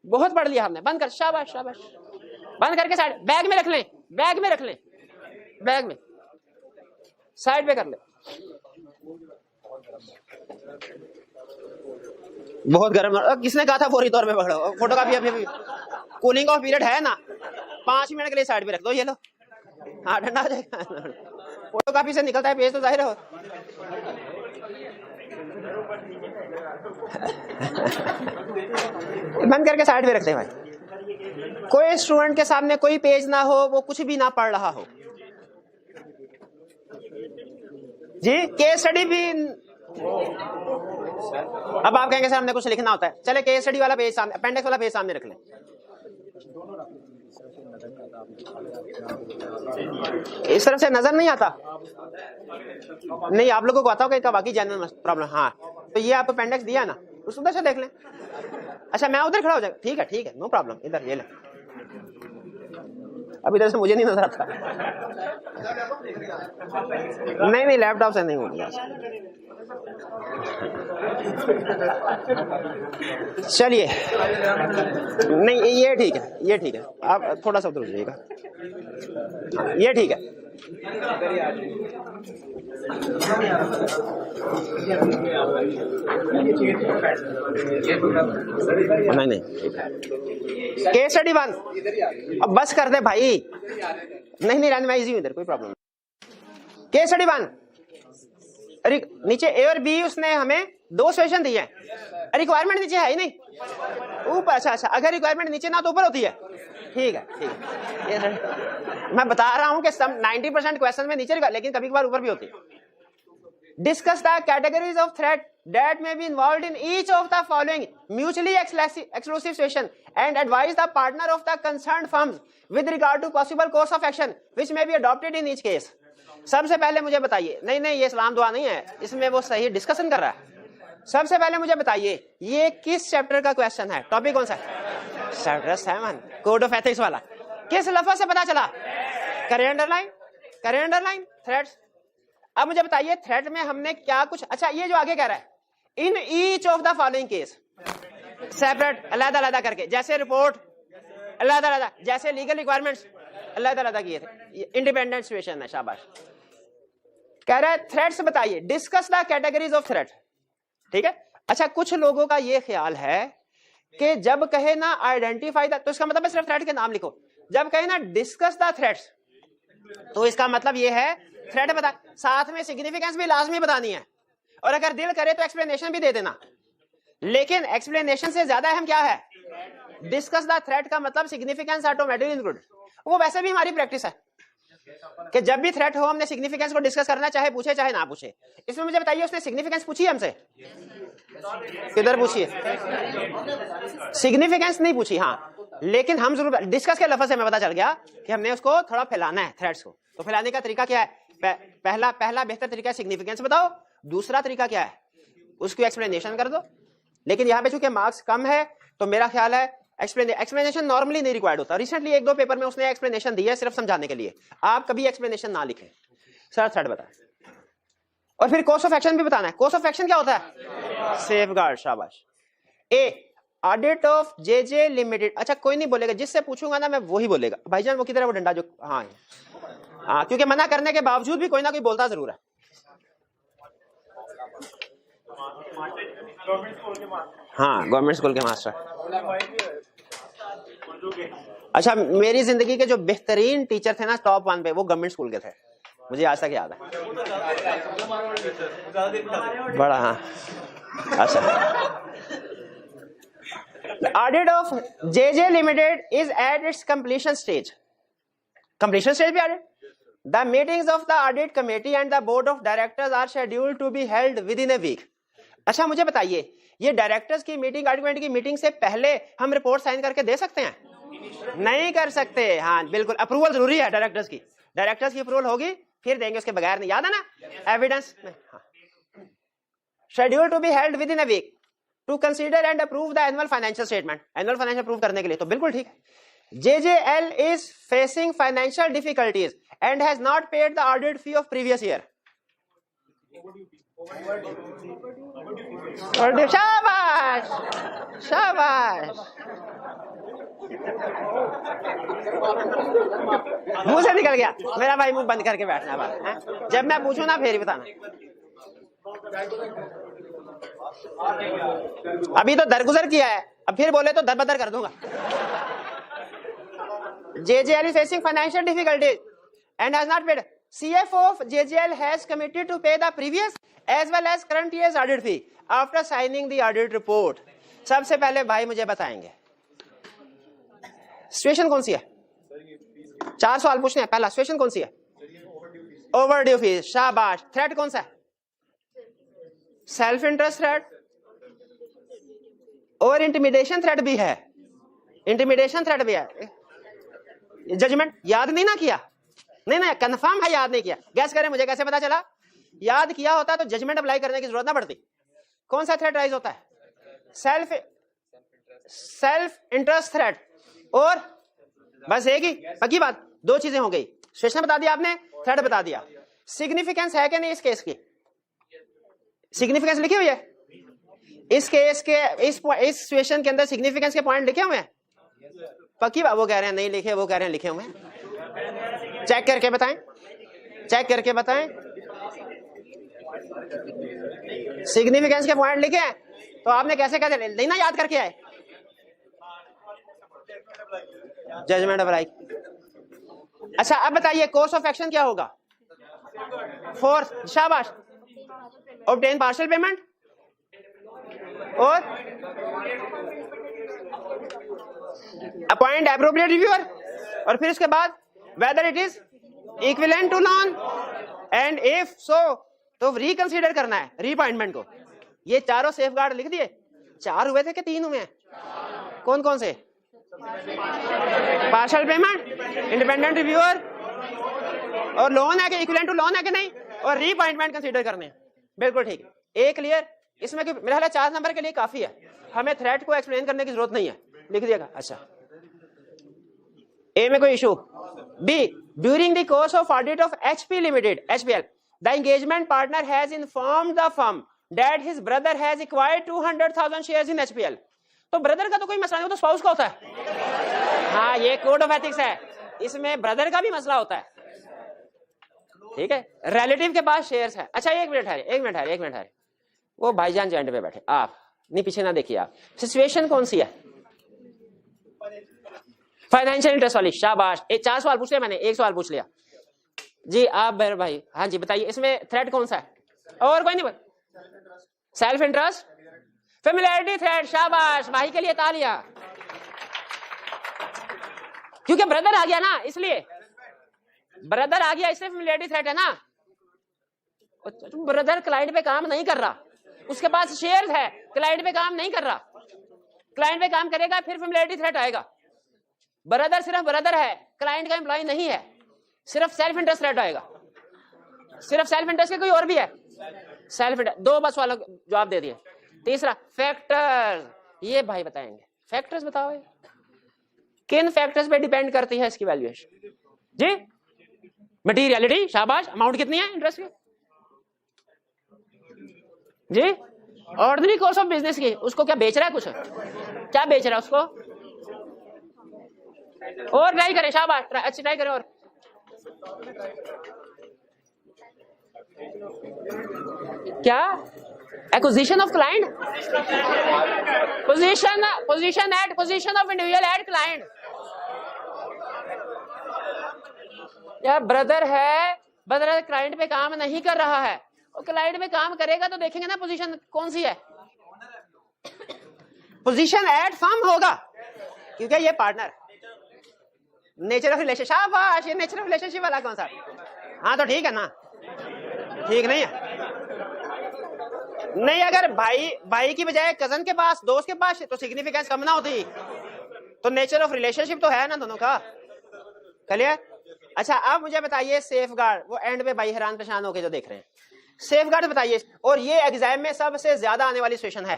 बहुत पढ़ लिया हमने, बंद कर, शाबाश शाबाश, बंद करके साइड बैग में रख लें, बैग में रख लें, बैग में साइड पे कर ले। बहुत गर्म, किसने कहा था फौरी तौर पे पकड़ो? फोटो कॉपी अभी कूलिंग ऑफ पीरियड है ना, 5 मिनट के लिए साइड पे रख दो, ये लो, हाँ ठंडा हो जाएगा। फोटो कॉपी से निकलता है पेज तो जाहिर हो। बंद करके साइड पे रखते हैं भाई। कोई स्टूडेंट के सामने कोई पेज ना हो, वो कुछ भी ना पढ़ रहा हो जी। केस स्टडी भी अब आप कहेंगे सर हमने कुछ लिखना होता है, चले केस स्टडी वाला पेज सामने, अपेंडिक्स वाला पेज सामने रख लें। इस तरफ से नजर नहीं आता, नहीं आप लोगों को आता होगा, बाकी जनरल प्रॉब्लम। हाँ तो ये आप अपेंडिक्स दिया ना, उस उधर से देख लें। अच्छा मैं उधर खड़ा हो जाएगा, ठीक है नो प्रॉब्लम, इधर ये ले, अब इधर से मुझे नहीं नजर आता। नहीं लैपटॉप से नहीं होगा। चलिए नहीं ये ठीक है, ये ठीक है, आप थोड़ा सा उधर हो जाइएगा, ये ठीक है। नहीं केस स्टडी बंद, अब बस कर दे भाई। नहीं रहने मैं इजी हूं इधर, कोई प्रॉब्लम नहीं। केस स्टडी बंद। अरे नीचे ए और बी उसने हमें 2 सेशन दिए हैं, रिक्वायरमेंट नीचे है ही नहीं, ऊपर। अच्छा अगर रिक्वायरमेंट नीचे ना तो ऊपर होती है, ठीक है ये मैं बता रहा हूं कि 90% क्वेश्चन में नीचे, लेकिन कभी कभार ऊपर भी होती है। Discuss the categories of threat that may be involved in each of the following mutually exclusive situation and advise the partner of the concerned firms with regard to possible course of action which may be adopted in each case। सबसे पहले मुझे बताइए, नहीं ये सलाम दुआ नहीं है, इसमें वो सही डिस्कशन कर रहा है। सबसे पहले मुझे बताइए ये किस चैप्टर का क्वेश्चन है, टॉपिक कौन सा है? चैप्टर 7 कोड ऑफ एथिक्स वाला। किस लफ्ज से पता चला? करें अंडरलाइन थ्रेट्स। अब मुझे बताइए थ्रेट में हमने क्या कुछ, अच्छा ये जो आगे कह रहा है in each of the following case, separate अलग करके, जैसे रिपोर्ट अल्लाह ताला जैसे लीगल रिक्वायरमेंट्स अल्लाह ताला किए थे, इंडिपेंडेंट सिचुएशन है, शाबाश। कह रहा है थ्रेट्स बताइए, discuss the categories of threat, ठीक है। अच्छा, कुछ लोगों का ये ख्याल है कि जब कहे ना आइडेंटिफाई द, तो इसका मतलब है सिर्फ थ्रेट के नाम लिखो। जब कहे ना डिस्कस द थ्रेट्स, तो इसका मतलब ये है थ्रेट बता, साथ में सिग्निफिकेंस भी लाजमी बतानी है, और अगर दिल करे तो एक्सप्लेनेशन भी दे देना। लेकिन एक्सप्लेनेशन से ज्यादा अहम क्या है? डिस्कस द थ्रेट का मतलब सिग्निफिकेंस ऑटोमेटिकली इंक्लूड। वो वैसे भी हमारी प्रैक्टिस है कि जब भी थ्रेट हो हमने सिग्निफिकेंस को डिस्कस करना, चाहे पूछे चाहे ना पूछे। इसमें मुझे बताइए उसने सिग्निफिकेंस पूछी हमसे? किधर पूछिए? सिग्निफिकेंस नहीं पूछी, हाँ, लेकिन हम जरूर डिस्कस के लफ्ज से हमें पता चल गया कि हमने उसको थोड़ा फैलाना है थ्रेड्स को। तो फैलाने का तरीका क्या है? पहला बेहतर तरीका है सिग्निफिकेंस बताओ, दूसरा तरीका क्या है? उसकी एक्सप्लेनेशन कर दो। लेकिन यहाँ पे चूंकि मार्क्स कम है तो मेरा ख्याल है एक्सप्लेनेशन नॉर्मली नहीं रिक्वायर्ड होता। रिसेंटली एक दो पेपर में उसने एक्सप्लेनेशन दी है सिर्फ समझाने के लिए, आप कभी एक्सप्लेनेशन ना लिखें, सर थ्रेड बताएं। और फिर कोर्स ऑफ एक्शन भी बताना है। कोर्स ऑफ एक्शन क्या होता है? सेफगार्ड, शाबाश। ए ऑडिट ऑफ जेजे लिमिटेड। अच्छा, कोई नहीं बोलेगा, जिससे पूछूंगा ना मैं वही बोलेगा। भाईजान वो किधर है वो डंडा जो, हाँ हाँ, क्योंकि मना करने के बावजूद भी कोई ना कोई बोलता जरूर है। हाँ, गवर्नमेंट स्कूल के मास्टर। अच्छा, मेरी जिंदगी के जो बेहतरीन टीचर थे ना टॉप 1 पे, वो गवर्नमेंट स्कूल के थे, मुझे आज तक याद है। बड़ा, हाँ, अच्छा। Audit of JJ limited is at its completion stage. Completion stage पे audit. The meetings of the audit committee and the board of directors are scheduled to be held within a week. अच्छा, मुझे बताइए ये directors की meeting, audit committee की meeting से पहले हम रिपोर्ट साइन करके दे सकते हैं? नहीं कर सकते। हाँ बिल्कुल, अप्रूवल जरूरी है डायरेक्टर्स की। डायरेक्टर्स की अप्रूवल होगी फिर देंगे, उसके बगैर नहीं। याद है ना एविडेंस में? Schedule to be held within a week to consider and approve the annual financial statement. Annual financial approve करने के लिए, तो बिल्कुल ठीक है। JJL is facing financial difficulties and has not paid the audit fee of previous year. शाबाश शाबाश, मुंह से निकल गया मेरा भाई, मुंह बंद करके बैठना बात। जब मैं पूछूं ना फिर ही बताना। अभी तो दरगुजर किया है, अब फिर बोले तो दरबदर कर दूंगा। JJL is facing financial difficulties and has not paid. CFO of JJL has committed to pay the previous as well as current year's audit fee after signing the audit report. सबसे पहले भाई मुझे बताएंगे सिचुएशन कौन सी है? 4 सवाल पूछने हैं। पहला सिचुएशन कौन सी है? ओवरड्यू फीस, शाबाश। थ्रेट कौन सा है? सेल्फ इंटरेस्ट थ्रेट और इंटिमिडेशन थ्रेट भी है। इंटिमिडेशन थ्रेट भी है। जजमेंट याद नहीं ना किया? नहीं कंफर्म है याद नहीं किया। गैस करें मुझे कैसे पता चला? याद किया होता तो जजमेंट अप्लाई करने की जरूरत ना पड़ती। कौन सा थ्रेट राइज होता है? Self interest threat. और बस एक ही पक्की बात, 2 चीजें हो गई। सिचुएशन बता दिया आपने, थ्रेट बता दिया। सिग्निफिकेंस है कि नहीं इस केस की? सिग्निफिकेंस लिखी हुई है इस केस के, इस सिचुएशन के अंदर सिग्निफिकेंस के पॉइंट लिखे हुए हैं? पक्की बात। वो कह रहे हैं नहीं लिखे, वो कह रहे हैं लिखे हुए हैं। चेक करके बताएं, चेक करके बताएं। सिग्निफिकेंस के पॉइंट लिखे हैं तो आपने कैसे कैसे नहीं ना याद करके आए? Judgement apply. अच्छा अब बताइए कोर्स ऑफ एक्शन क्या होगा? 4, शाबाश। ऑब्टेन पार्शियल पेमेंट और अपॉइंट एप्रोप्रिएट रिव्यूअर, और फिर उसके बाद whether it is equivalent to loan and if so तो रिकंसीडर करना है रीअपॉइंटमेंट को। ये चारों सेफगार्ड लिख दिए। 4 हुए थे कि 3 हुए हैं? कौन कौन से? पार्शियल पेमेंट, इंडिपेंडेंट रिव्यूअर और लोन है कि इक्विवेलेंट टू लोन है कि नहीं, और रीअपॉइंटमेंट कंसीडर करने हैं। बिल्कुल ठीक है। एक क्लियर। इसमें मेरा ख्याल 4 नंबर के लिए काफी है, हमें थ्रेट को एक्सप्लेन करने की जरूरत नहीं है। लिख दिएगा। अच्छा ए में कोई issue? B during the course of audit of HP limited HPL the engagement partner has informed the firm that his brother has acquired 200,000 shares in HPL। तो ब्रदर का तो कोई मसला नहीं, वो तो स्पाउस का होता है। हाँ, ये कोड ऑफ एथिक्स है, इसमें ब्रदर का भी मसला होता है, ठीक है। रिलेटिव के पास शेयर्स है। अच्छा एक मिनट है, वो भाईजान जो एंड पे बैठे, आप नहीं पीछे ना देखिए, आप सिचुएशन कौन सी है? फाइनेंशियल इंटरेस्ट वाली, शाबाश। 4 सवाल पूछ लिया मैंने, 1 सवाल पूछ लिया जी। आप भाई, हाँ जी बताइए, इसमें थ्रेट कौन सा है? और कोई नहीं, सेल्फ इंटरेस्ट, फेमिलियरिटी थ्रेट, शाबाश, भाई के लिए तालियां, क्योंकि ब्रदर आ गया ना, इसलिए ब्रदर आ गया, इसलिए फेमिलियरिटी थ्रेट है ना। ब्रदर क्लाइंट पे काम नहीं कर रहा, उसके पास शेयर्स है, क्लाइंट पे काम नहीं कर रहा, क्लाइंट पे काम करेगा फिर फेमिलियरिटी थ्रेट आएगा। ब्रदर सिर्फ ब्रदर है, क्लाइंट का एम्प्लॉय नहीं है, सिर्फ सेल्फ इंटरेस्ट थ्रेट आएगा। सिर्फ सेल्फ इंटरेस्ट के कोई और भी है? सेल्फ इंटरेस्ट, 2 बस वाला जवाब दे दिए। तीसरा फैक्टर्स, ये भाई बताएंगे, फैक्टर्स बताओ किन फैक्टर्स पे डिपेंड करती है इसकी वैल्यूएशन? जी मटीरियलिटी, शाबाश। अमाउंट कितनी है इंटरेस्ट की? जी ऑर्डिनरी कोर्स ऑफ बिजनेस की, उसको क्या बेच रहा है, कुछ क्या बेच रहा है उसको? और ट्राई करें, शाबाश, अच्छी ट्राई करें। और क्या? Acquisition of client, position of individual at client. या ब्रदर है, ब्रदर क्लाइंट पे काम नहीं कर रहा है, और क्लाइंट पे काम करेगा तो देखेंगे ना पोजीशन कौन सी है। पोजीशन एट फर्म होगा, क्योंकि ये पार्टनर। नेचर ऑफ रिलेशनशिप, शाबाश, ये नेचर ऑफ रिलेशनशिप वाला कौन सा? हाँ तो ठीक है ना, ठीक नहीं है? नहीं, अगर भाई की बजाय कजन के पास, दोस्त के पास, तो सिग्निफिकेंस कम ना होती। तो नेचर ऑफ रिलेशनशिप तो है ना दोनों का, क्लियर? अच्छा अब मुझे बताइए सेफगार्ड, वो एंड पे भाई हैरान परेशान होके जो देख रहे हैं, सेफगार्ड बताइए। और ये एग्जाम में सबसे ज्यादा आने वाली सिचुएशन है,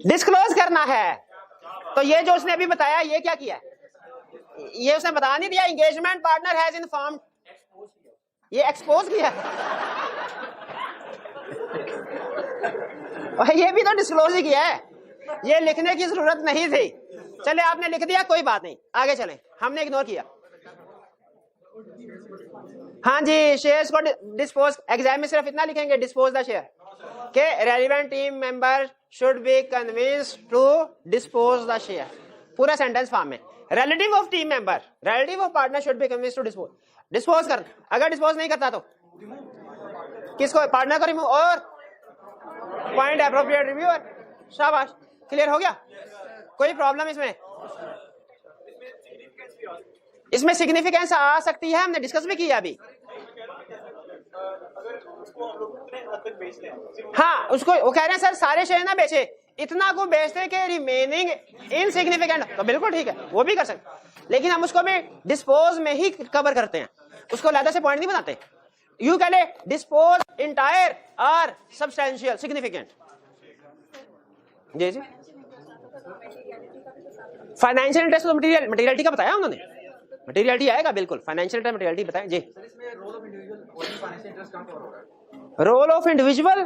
डिस्क्लोज करना है। तो ये जो उसने अभी बताया, ये क्या किया? ये उसने बता नहीं दिया, एंगेजमेंट पार्टनर हैज इन्फॉर्म्ड, ये एक्सपोज किया। और ये भी तो डिस्क्लोज ही किया है, ये लिखने की जरूरत नहीं थी। चले आपने लिख दिया, कोई बात नहीं, आगे चलें, हमने इग्नोर किया। हाँ जी, शेयर्स को डिस्पोज, एग्जाम में सिर्फ इतना लिखेंगे, डिस्पोज द शेयर, के relevant team member should be convinced to dispose the share, पूरा सेंटेंस फॉर्म में। Relative of team member, relative of partner should be convinced to dispose, dispose कर। अगर डिस्पोज नहीं करता तो किसको? पार्टनर को रिमूव, और पॉइंट एप्रोप्रिएट रिव्यूअर, शाबाश, क्लियर हो गया? कोई प्रॉब्लम इसमें? इसमें सिग्निफिकेंस आ सकती है, हमने डिस्कस भी किया अभी। हाँ, उसको वो कह रहे हैं सर सारे शेयर ना बेचे, इतना को बेचते के रिमेनिंग इनसिग्निफिकेंट, तो बिल्कुल ठीक है, वो भी कर सकते, लेकिन हम उसको भी डिस्पोज में ही कवर करते हैं, उसको अलग से पॉइंट नहीं बनाते। यू कह ले डिस्पोज इंटायर और सब्सटेंशियल सिग्निफिकेंट। जी जी, फाइनेंशियल इंटरेस्ट तो मटेरियलिटी का बताया उन्होंने, मटेरियलिटी आएगा बिल्कुल, फाइनेंशियल इंटरेस्ट मटेरियलिटी बताएं जी। रोल ऑफ इंडिविजुअल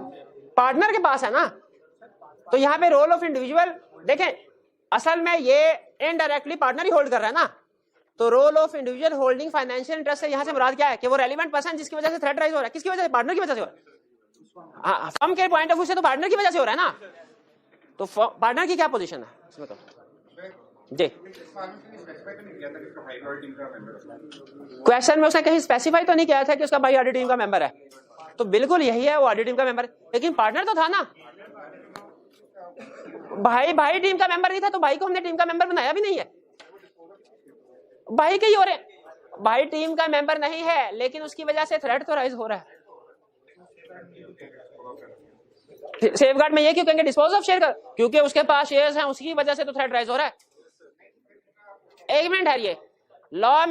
पार्टनर के पास है ना, तो यहाँ पे रोल ऑफ इंडिविजुअल देखें, असल में ये इनडायरेक्टली पार्टनर ही होल्ड कर रहा है ना, तो role of individual holding financial interest से यहाँ से मुराद क्या है कि वो रेलिवेंट पर्सन जिसकी वजह से थ्रेट राइज हो रहा है, किसकी वजह से? पार्टनर की वजह से हो रहा है। हाँ, फर्म के पॉइंट ऑफ व्यू से तो पार्टनर की वजह से हो रहा है ना, तो पार्टनर की क्या पोजीशन है इसमें? तो जी क्वेश्चन में उसने कहीं स्पेसिफाई तो नहीं किया था कि उसका भाई ऑडिट टीम का मेंबर है, तो बिल्कुल यही है, वो ऑडिट टीम का मेंबर है, लेकिन पार्टनर तो था ना। भाई टीम का मेंबर नहीं था, तो भाई को हमने टीम का मेंबर बनाया भी नहीं है, भाई के ही हो रहे, भाई टीम का मेंबर नहीं है, लेकिन उसकी वजह से थ्रेट तो राइज हो रहा है। सेफगार्ड में ये क्यों कहेंगे डिस्पोज ऑफ शेयर, क्योंकि उसके पास शेयर्स हैं, उसकी वजह से तो थ्रेट राइज हो रहा है। एक मिनट है, ये लॉ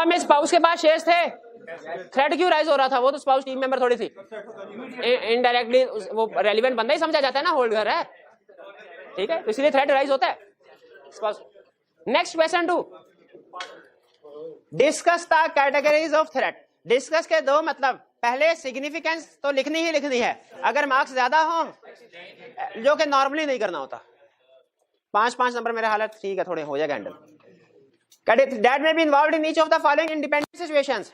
में स्पाउस के पास शेयर्स थे, थ्रेट क्यों राइज हो रहा था? वो तो स्पाउस टीम मेंबर थोड़ी थी, इनडायरेक्टली वो रेलिवेंट बंदा ही समझा जाता है ना, होल्डर है, ठीक है, तो इसलिए थ्रेट राइज होता है spouse. Next question 2, discuss the categories of threat. Discuss के 2 मतलब, पहले सिग्निफिकेंस तो लिखनी ही लिखनी है, अगर मार्क्स ज्यादा हो, जो कि नॉर्मली नहीं करना होता। 5 नंबर मेरा हालत ठीक है, थोड़े हो जाएगा handle. That may be involved in each of the following independent situations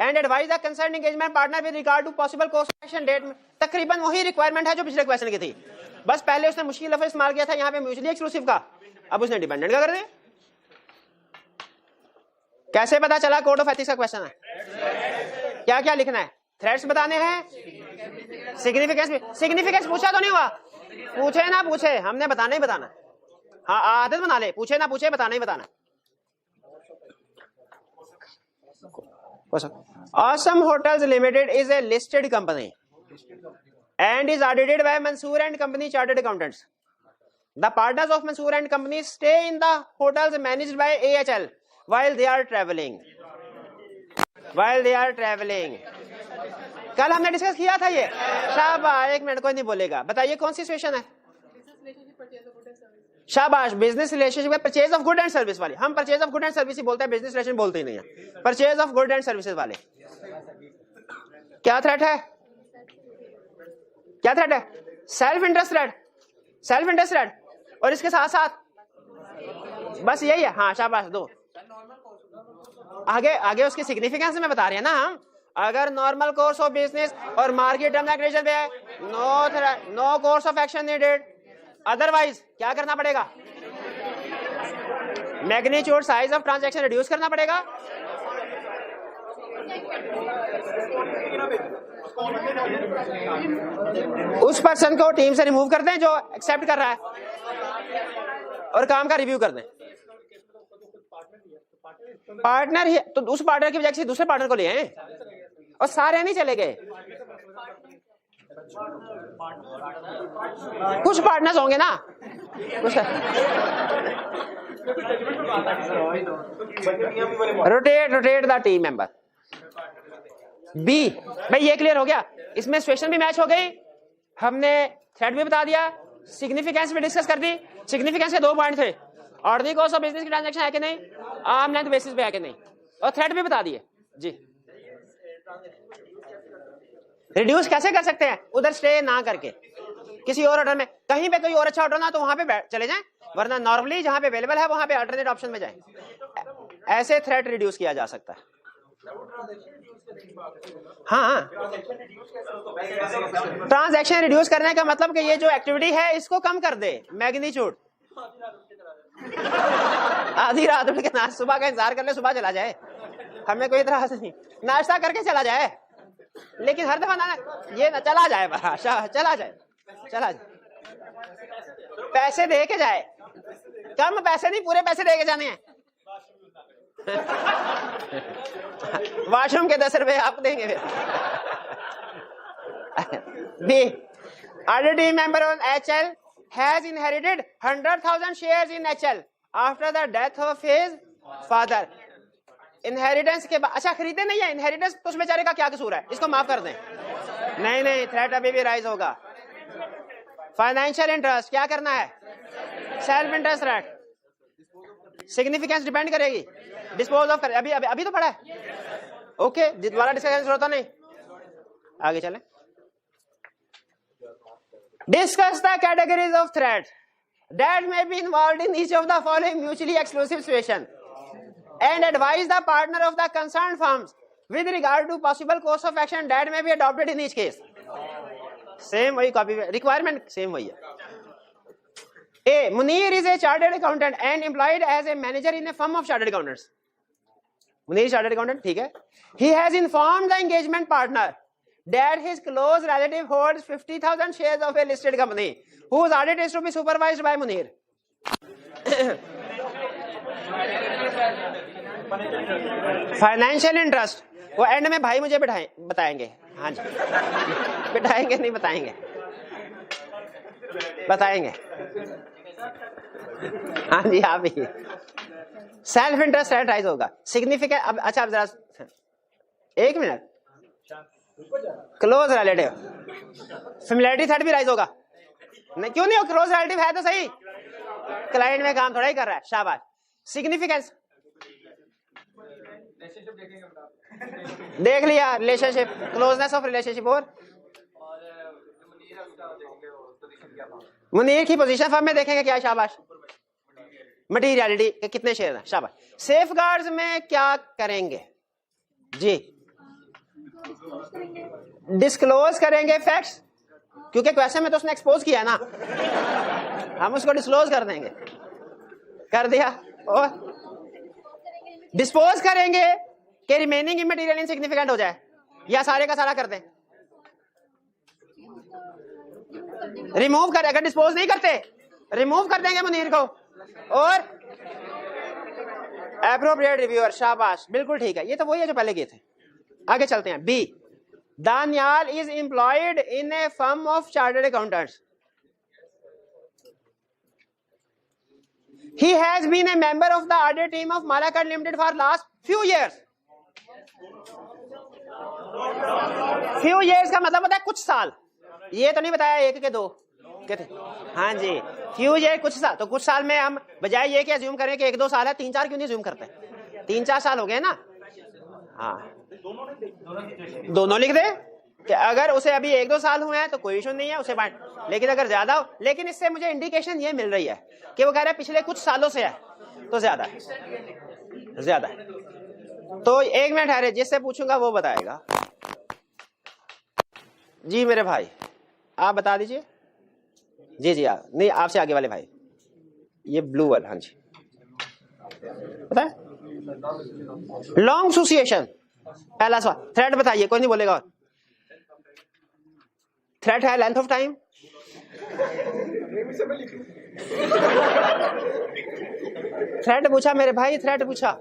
and advise the concerned engagement partner with regard to possible course of action date। तकरीबन वही रिक्वायरमेंट है जो पिछले क्वेश्चन की थी, बस पहले उसने मुश्किल लफ्ज इस्तेमाल किया था यहाँ पे म्यूचुअली एक्सक्लूसिव का, अब उसने डिपेंडेंट का कर दिया। कैसे पता चला कोड ऑफ एथिक्स का क्वेश्चन है? क्या क्या लिखना है? थ्रेट्स बताने हैं, सिग्निफिकेंस पूछा तो नहीं हुआ, पूछे ना पूछे हमने बताना ही बताना। हाँ आदत बना ले, पूछे ना पूछे बताना ही बताना। Awesome Hotels Limited is a listed company and is audited by Mansoor and Company Chartered Accountants. The partners of Mansoor and Company stay in the hotels managed by AHL while they are traveling. कल हमने discuss किया था ये। शाबाश, 1 minute कोई नहीं बोलेगा। बताइए कौन सी सिचुएशन है? शाबाश, बिजनेस रिलेशनशिप में purchase of good and service वाले। हम purchase of good and service ही बोलते हैं, बिजनेस रिलेशन बोलते ही नहीं है। Purchase of good and services वाले क्या थ्रेट है? क्या थ्रेट है? Self interest threat. और इसके साथ साथ बस यही है। हाँ शाबाश, 2 आगे उसकी सिग्निफिकेंस में बता रहे हैं ना हम। अगर नॉर्मल कोर्स ऑफ बिजनेस और मार्केट टर्म एंड कंडीशन पे है, no course of action needed. Otherwise क्या करना पड़ेगा? Magnitude size of transaction reduce करना पड़ेगा। उस पर्सन को टीम से रिमूव कर दें जो एक्सेप्ट कर रहा है, और काम का रिव्यू कर दें। पार्टनर ही तो उस पार्टनर की वजह से दूसरे पार्टनर को ले आए, और सारे नहीं चले गए। कुछ पार्टनर्स होंगे ना, कुछ rotate the team member. B भाई ये क्लियर हो गया, इसमें सिचुएशन भी मैच हो गई, हमने थ्रेट भी बता दिया, सिग्निफिकेंस भी डिस्कस कर दी। सिग्निफिकेंस के 2 पॉइंट थे, ऑर्डिनरी कॉस्ट ऑफ बिजनेस की ट्रांजैक्शन है कि नहीं, आर्म लेंथ बेसिस पे है कि नहीं, और थ्रेट भी बता दिए जी। रिड्यूस कैसे कर सकते हैं? उधर स्टे ना करके किसी और होटल में, कहीं पे कोई और अच्छा होटल ना तो वहां पे चले जाएं, वरना नॉर्मली जहां पे अवेलेबल है वहां पे अल्टरनेट ऑप्शन में जाएं। ऐसे थ्रेट रिड्यूस किया जा सकता है। हाँ, ट्रांजैक्शन रिड्यूस करने का मतलब कि ये जो एक्टिविटी है इसको कम कर दे, मैग्नीट्यूड। आधी रात उठ के नाश्ता, सुबह का इंतजार कर ले, सुबह चला जाए, हमें कोई इतराज नहीं, नाश्ता करके चला जाए, लेकिन हर दफा ना ये ना चला जाए, चला जाए, पैसे दे के जाए, कम पैसे नहीं पूरे पैसे दे के जाने हैं। वॉशरूम के 10 रुपए आप देंगे फिर। B other team member on HL has inherited 100,000 shares in HL after the death of his father। Inheritance के बाद, अच्छा खरीदे नहीं है, इनहेरिटेंस तो उस बेचारे का क्या कसूर है, इसको माफ कर दें। नहीं, थ्रेट अभी भी राइज होगा। फाइनेंशियल इंटरेस्ट क्या करना है? Self interest threat. Significance depend करेगी, डिस्पोज ऑफ करे। अभी तो पढ़ा है, ओके, दोबारा डिस्कशन जरूरत नहीं, आगे चलें। Discuss the categories of threat that may be involved in each of the following mutually exclusive situation and advise the partner of the concerned firms with regard to possible course of action that may be adopted in each case। Same वही copy, requirement same वही है। A Munir is a chartered accountant and employed as a manager in a firm of chartered accountants। Munir chartered accountant, ठीक है। He has informed the engagement partner that his close relative holds 50,000 shares of a listed company whose audit is to be supervised by Munir। Financial interest वो and में भाई मुझे बताएंगे। हाँ जी, बिठाएंगे नहीं बताएंगे। हाँ जी, आप भी सेल्फ इंटरेस्ट राइज होगा। सिग्निफिकेंट अब अच्छा, अब जरा 1 minute, close relative familiarity threat भी राइज होगा। नहीं क्यों नहीं हो, क्लोज रिलेटिव है तो सही, क्लाइंट में काम थोड़ा ही कर रहा है। शाबाश। सिग्निफिकेंस देख लिया रिलेशनशिप, क्लोजनेस ऑफ रिलेशनशिप। और मुनीर की पोजीशन फर्म में देखेंगे क्या? शाबाश। मटीरियलिटी के कितने शेयर हैं? शाबाश। सेफगार्ड्स में क्या करेंगे जी? डिस्क्लोज करेंगे फैक्ट्स, क्योंकि क्वेश्चन में तो उसने एक्सपोज किया है ना, हम उसको डिस्क्लोज कर देंगे, कर दिया। और डिस्पोज करेंगे कि रिमेनिंग इमटेरियल इनसिग्निफिकेंट हो जाए, या सारे का सारा कर दें? रिमूव कर, अगर डिस्पोज नहीं करते रिमूव कर देंगे मुनीर को। और एप्रोप्रिएट रिव्यूअर, शाबाश, बिल्कुल ठीक है। ये तो वही है जो पहले किए थे। आगे चलते हैं। B, Daniyal is employed in a firm of chartered accountants. He has been a member of the audit team of Malakad Limited for last few years. Few years का मतलब होता है कुछ साल। ये तो नहीं बताया एक के दो कहते। हाँ जी, few years कुछ साल। तो कुछ साल में हम बजाय ये कि अज्यूम करें कि 1-2 साल है, 3-4 क्यों नहीं अज्यूम करते? 3-4 साल हो गए ना। हाँ, दोनों लिख दे कि अगर उसे अभी 1-2 साल हुए हैं तो कोई इशू नहीं है, उसे बांट। लेकिन अगर ज्यादा हो, लेकिन इससे मुझे इंडिकेशन ये मिल रही है कि वो कह रहा है पिछले कुछ सालों से है, तो ज्यादा है, ज्यादा है। तो 1 मिनट ठहरे, जिससे पूछूंगा वो बताएगा। जी मेरे भाई, आप बता दीजिए। जी जी, आप नहीं, आपसे आगे वाले भाई, ये ब्लू वाला। हाँ जी, पता है? लॉन्ग एसोसिएशन, पहला सवाल। थ्रेड बताइए, कोई नहीं बोलेगा। और थ्रेड है लेंथ ऑफ टाइम, थ्रेड पूछा मेरे भाई, थ्रेड पूछा।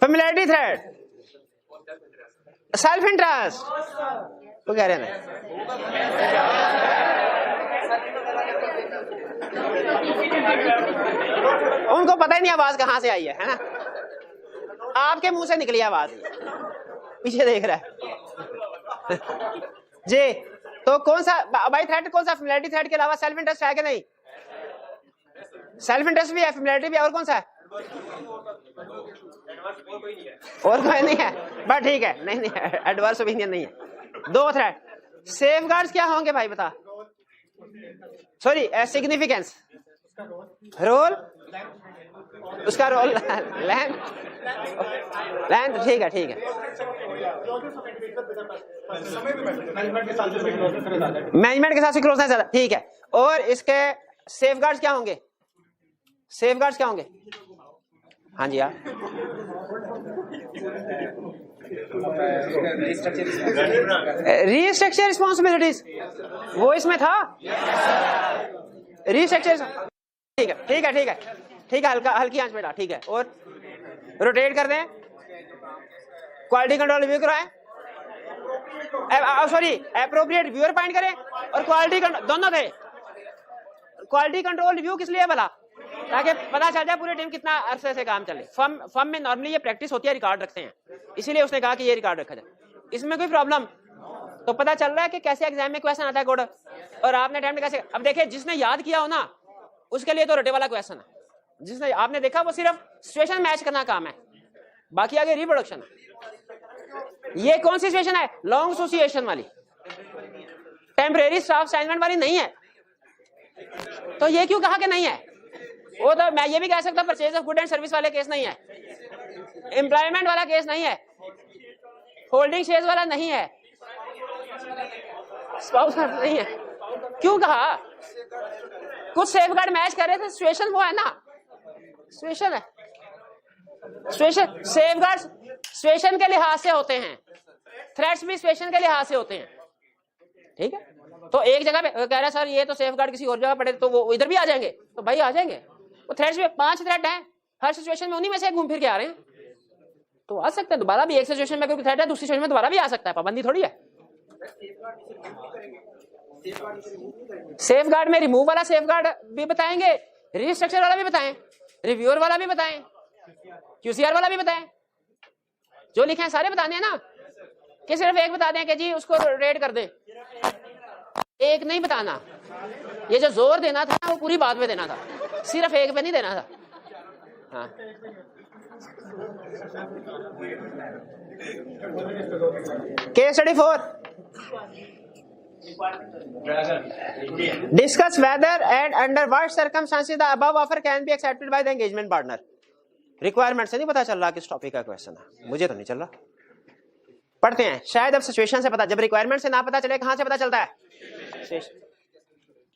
फेमिलियरिटी थ्रेड, सेल्फ इंटरेस्ट, वो कह रहे हैं। उनको पता ही नहीं आवाज कहां से आई है ना? आपके मुंह से निकली आवाज, पीछे देख रहा है जी। तो कौन सा भाई थ्रेड, कौन सा? फेमिलियरिटी थ्रेड के अलावा सेल्फ इंटरेस्ट है कि नहीं? सेल्फ इंटरेस्ट भी है, फेमिलियरिटी भी है, और कौन सा है? और कोई नहीं है, बट ठीक है। नहीं नहीं, एडवर्स ओपिनियन नहीं है। 2 थ्रेड। सेफगार्ड्स क्या होंगे भाई बता? सॉरी, सिग्निफिकेंस, रोल, उसका रोल, लेंथ, लेंथ, ठीक है ठीक है। मैनेजमेंट के साथ से क्लोजनेस ज्यादा, ठीक है। और इसके सेफगार्ड्स क्या होंगे? सेफगार्ड्स क्या होंगे? हाँ जी, आप रीस्ट्रक्चर रिस्पॉन्सिबिलिटीज, वो इसमें था। रीस्ट्रक्चर, ठीक है ठीक है ठीक है ठीक है, हल्का हल्की आंच में डाल, ठीक है। और रोटेट कर दें, क्वालिटी कंट्रोल रिव्यू कराएं, सॉरी एप्रोप्रिएट रिव्यूअर अपॉइंट करें, और क्वालिटी दोनों थे। क्वालिटी कंट्रोल रिव्यू किस लिए भला? ताकि पता चल जाए पूरी टीम कितना अरसे से काम चले। फर्म में नॉर्मली ये प्रैक्टिस होती है, रिकॉर्ड रखते हैं, इसीलिए उसने कहा कि ये रिकॉर्ड रखा जाए। इसमें कोई प्रॉब्लम तो पता चल रहा है कि कैसे एग्जाम में क्वेश्चन आता है कोड, और आपने अटेम्प्ट कैसे। अब देखिए, जिसने याद किया हो ना उसके लिए तो रटे वाला क्वेश्चन है, जिसने आपने देखा वो सिर्फ सिचुएशन मैच करना काम है, बाकी आगे रिप्रोडक्शन है। ये कौन सी सिचुएशन है? लॉन्ग एसोसिएशन वाली, टेम्परेरी स्टाफ असाइनमेंट वाली नहीं है। तो ये क्यों कहा कि नहीं है? वो तो मैं ये भी कह सकता हूं purchase of good and service वाले केस नहीं है, एम्प्लॉयमेंट वाला केस नहीं है, होल्डिंग शेयर्स वाला नहीं है, स्पाउस नहीं है। क्यों कहा? कुछ सेफगार्ड मैच कर रहे थे, सिचुएशन वो है ना, सिचुएशन है। सिचुएशन सेफगार्ड सिचुएशन के लिहाज से होते हैं, थ्रेट्स भी सिचुएशन के लिहाज से होते हैं, ठीक है। तो एक जगह पे कह रहा है सर ये तो सेफगार्ड किसी और जगह पड़े तो वो इधर भी आ जाएंगे, तो भाई आ जाएंगे। वो थ्रेट्स में 5 थ्रेट हैं, हर सिचुएशन में उन्हीं में से घूम फिर के आ रहे हैं, तो आ सकते हैं दोबारा भी। एक सिचुएशन में कोई थ्रेट है, दूसरी सिचुएशन में दोबारा भी आ सकता है, पाबंदी थोड़ी है। सेफगार्ड में रिमूव वाला सेफगार्ड भी बताएंगे, रिस्ट्रक्चर वाला भी बताएं, रिव्यूअर वाला भी बताएं, क्यूसीआर वाला भी बताएं, जो लिखे हैं सारे बताने हैं ना, कि सिर्फ एक बता दें कि जी उसको रेड कर दें। एक नहीं बताना, ये जो जोर देना था वो पूरी बात पे देना था, सिर्फ एक पे नहीं देना था। हाँ case study 4 discuss whether and under what circumstances the above offer can be accepted by the engagement partner. Requirement से नहीं पता चल रहा किस टॉपिक का क्वेश्चन है, मुझे तो नहीं चल रहा। पढ़ते हैं, शायद अब सिचुएशन से पता, जब रिक्वायरमेंट से ना पता चले कहां से पता चलता है।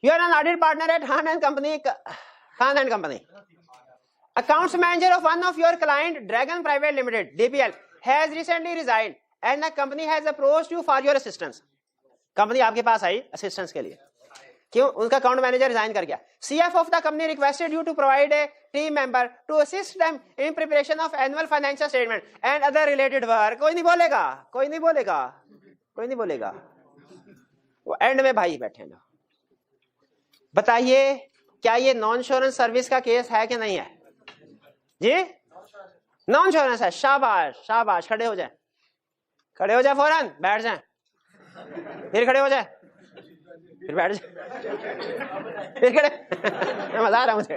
You are an audit partner at Khan and company. Accounts manager of one of your client, Dragon Private Limited (DPL), has recently resigned, and the company has approached you for your assistance. Company आपके पास आई assistance के लिए, क्यों? उनका account manager resign कर गया। CFO of the company requested you to provide a team member to assist them in preparation of annual financial statement and other related work. कोई नहीं बोलेगा। वो एंड में भाई बैठे हैं। बताइए क्या ये नॉन इंश्योरेंस सर्विस का केस है कि नहीं है? जी नॉन इंश्योरेंस है। शाबाश, खड़े हो जाए फौरन, बैठ जाए, फिर खड़े हो जाए, फिर बैठ जाए, फिर खड़े। मजा आ रहा मुझे।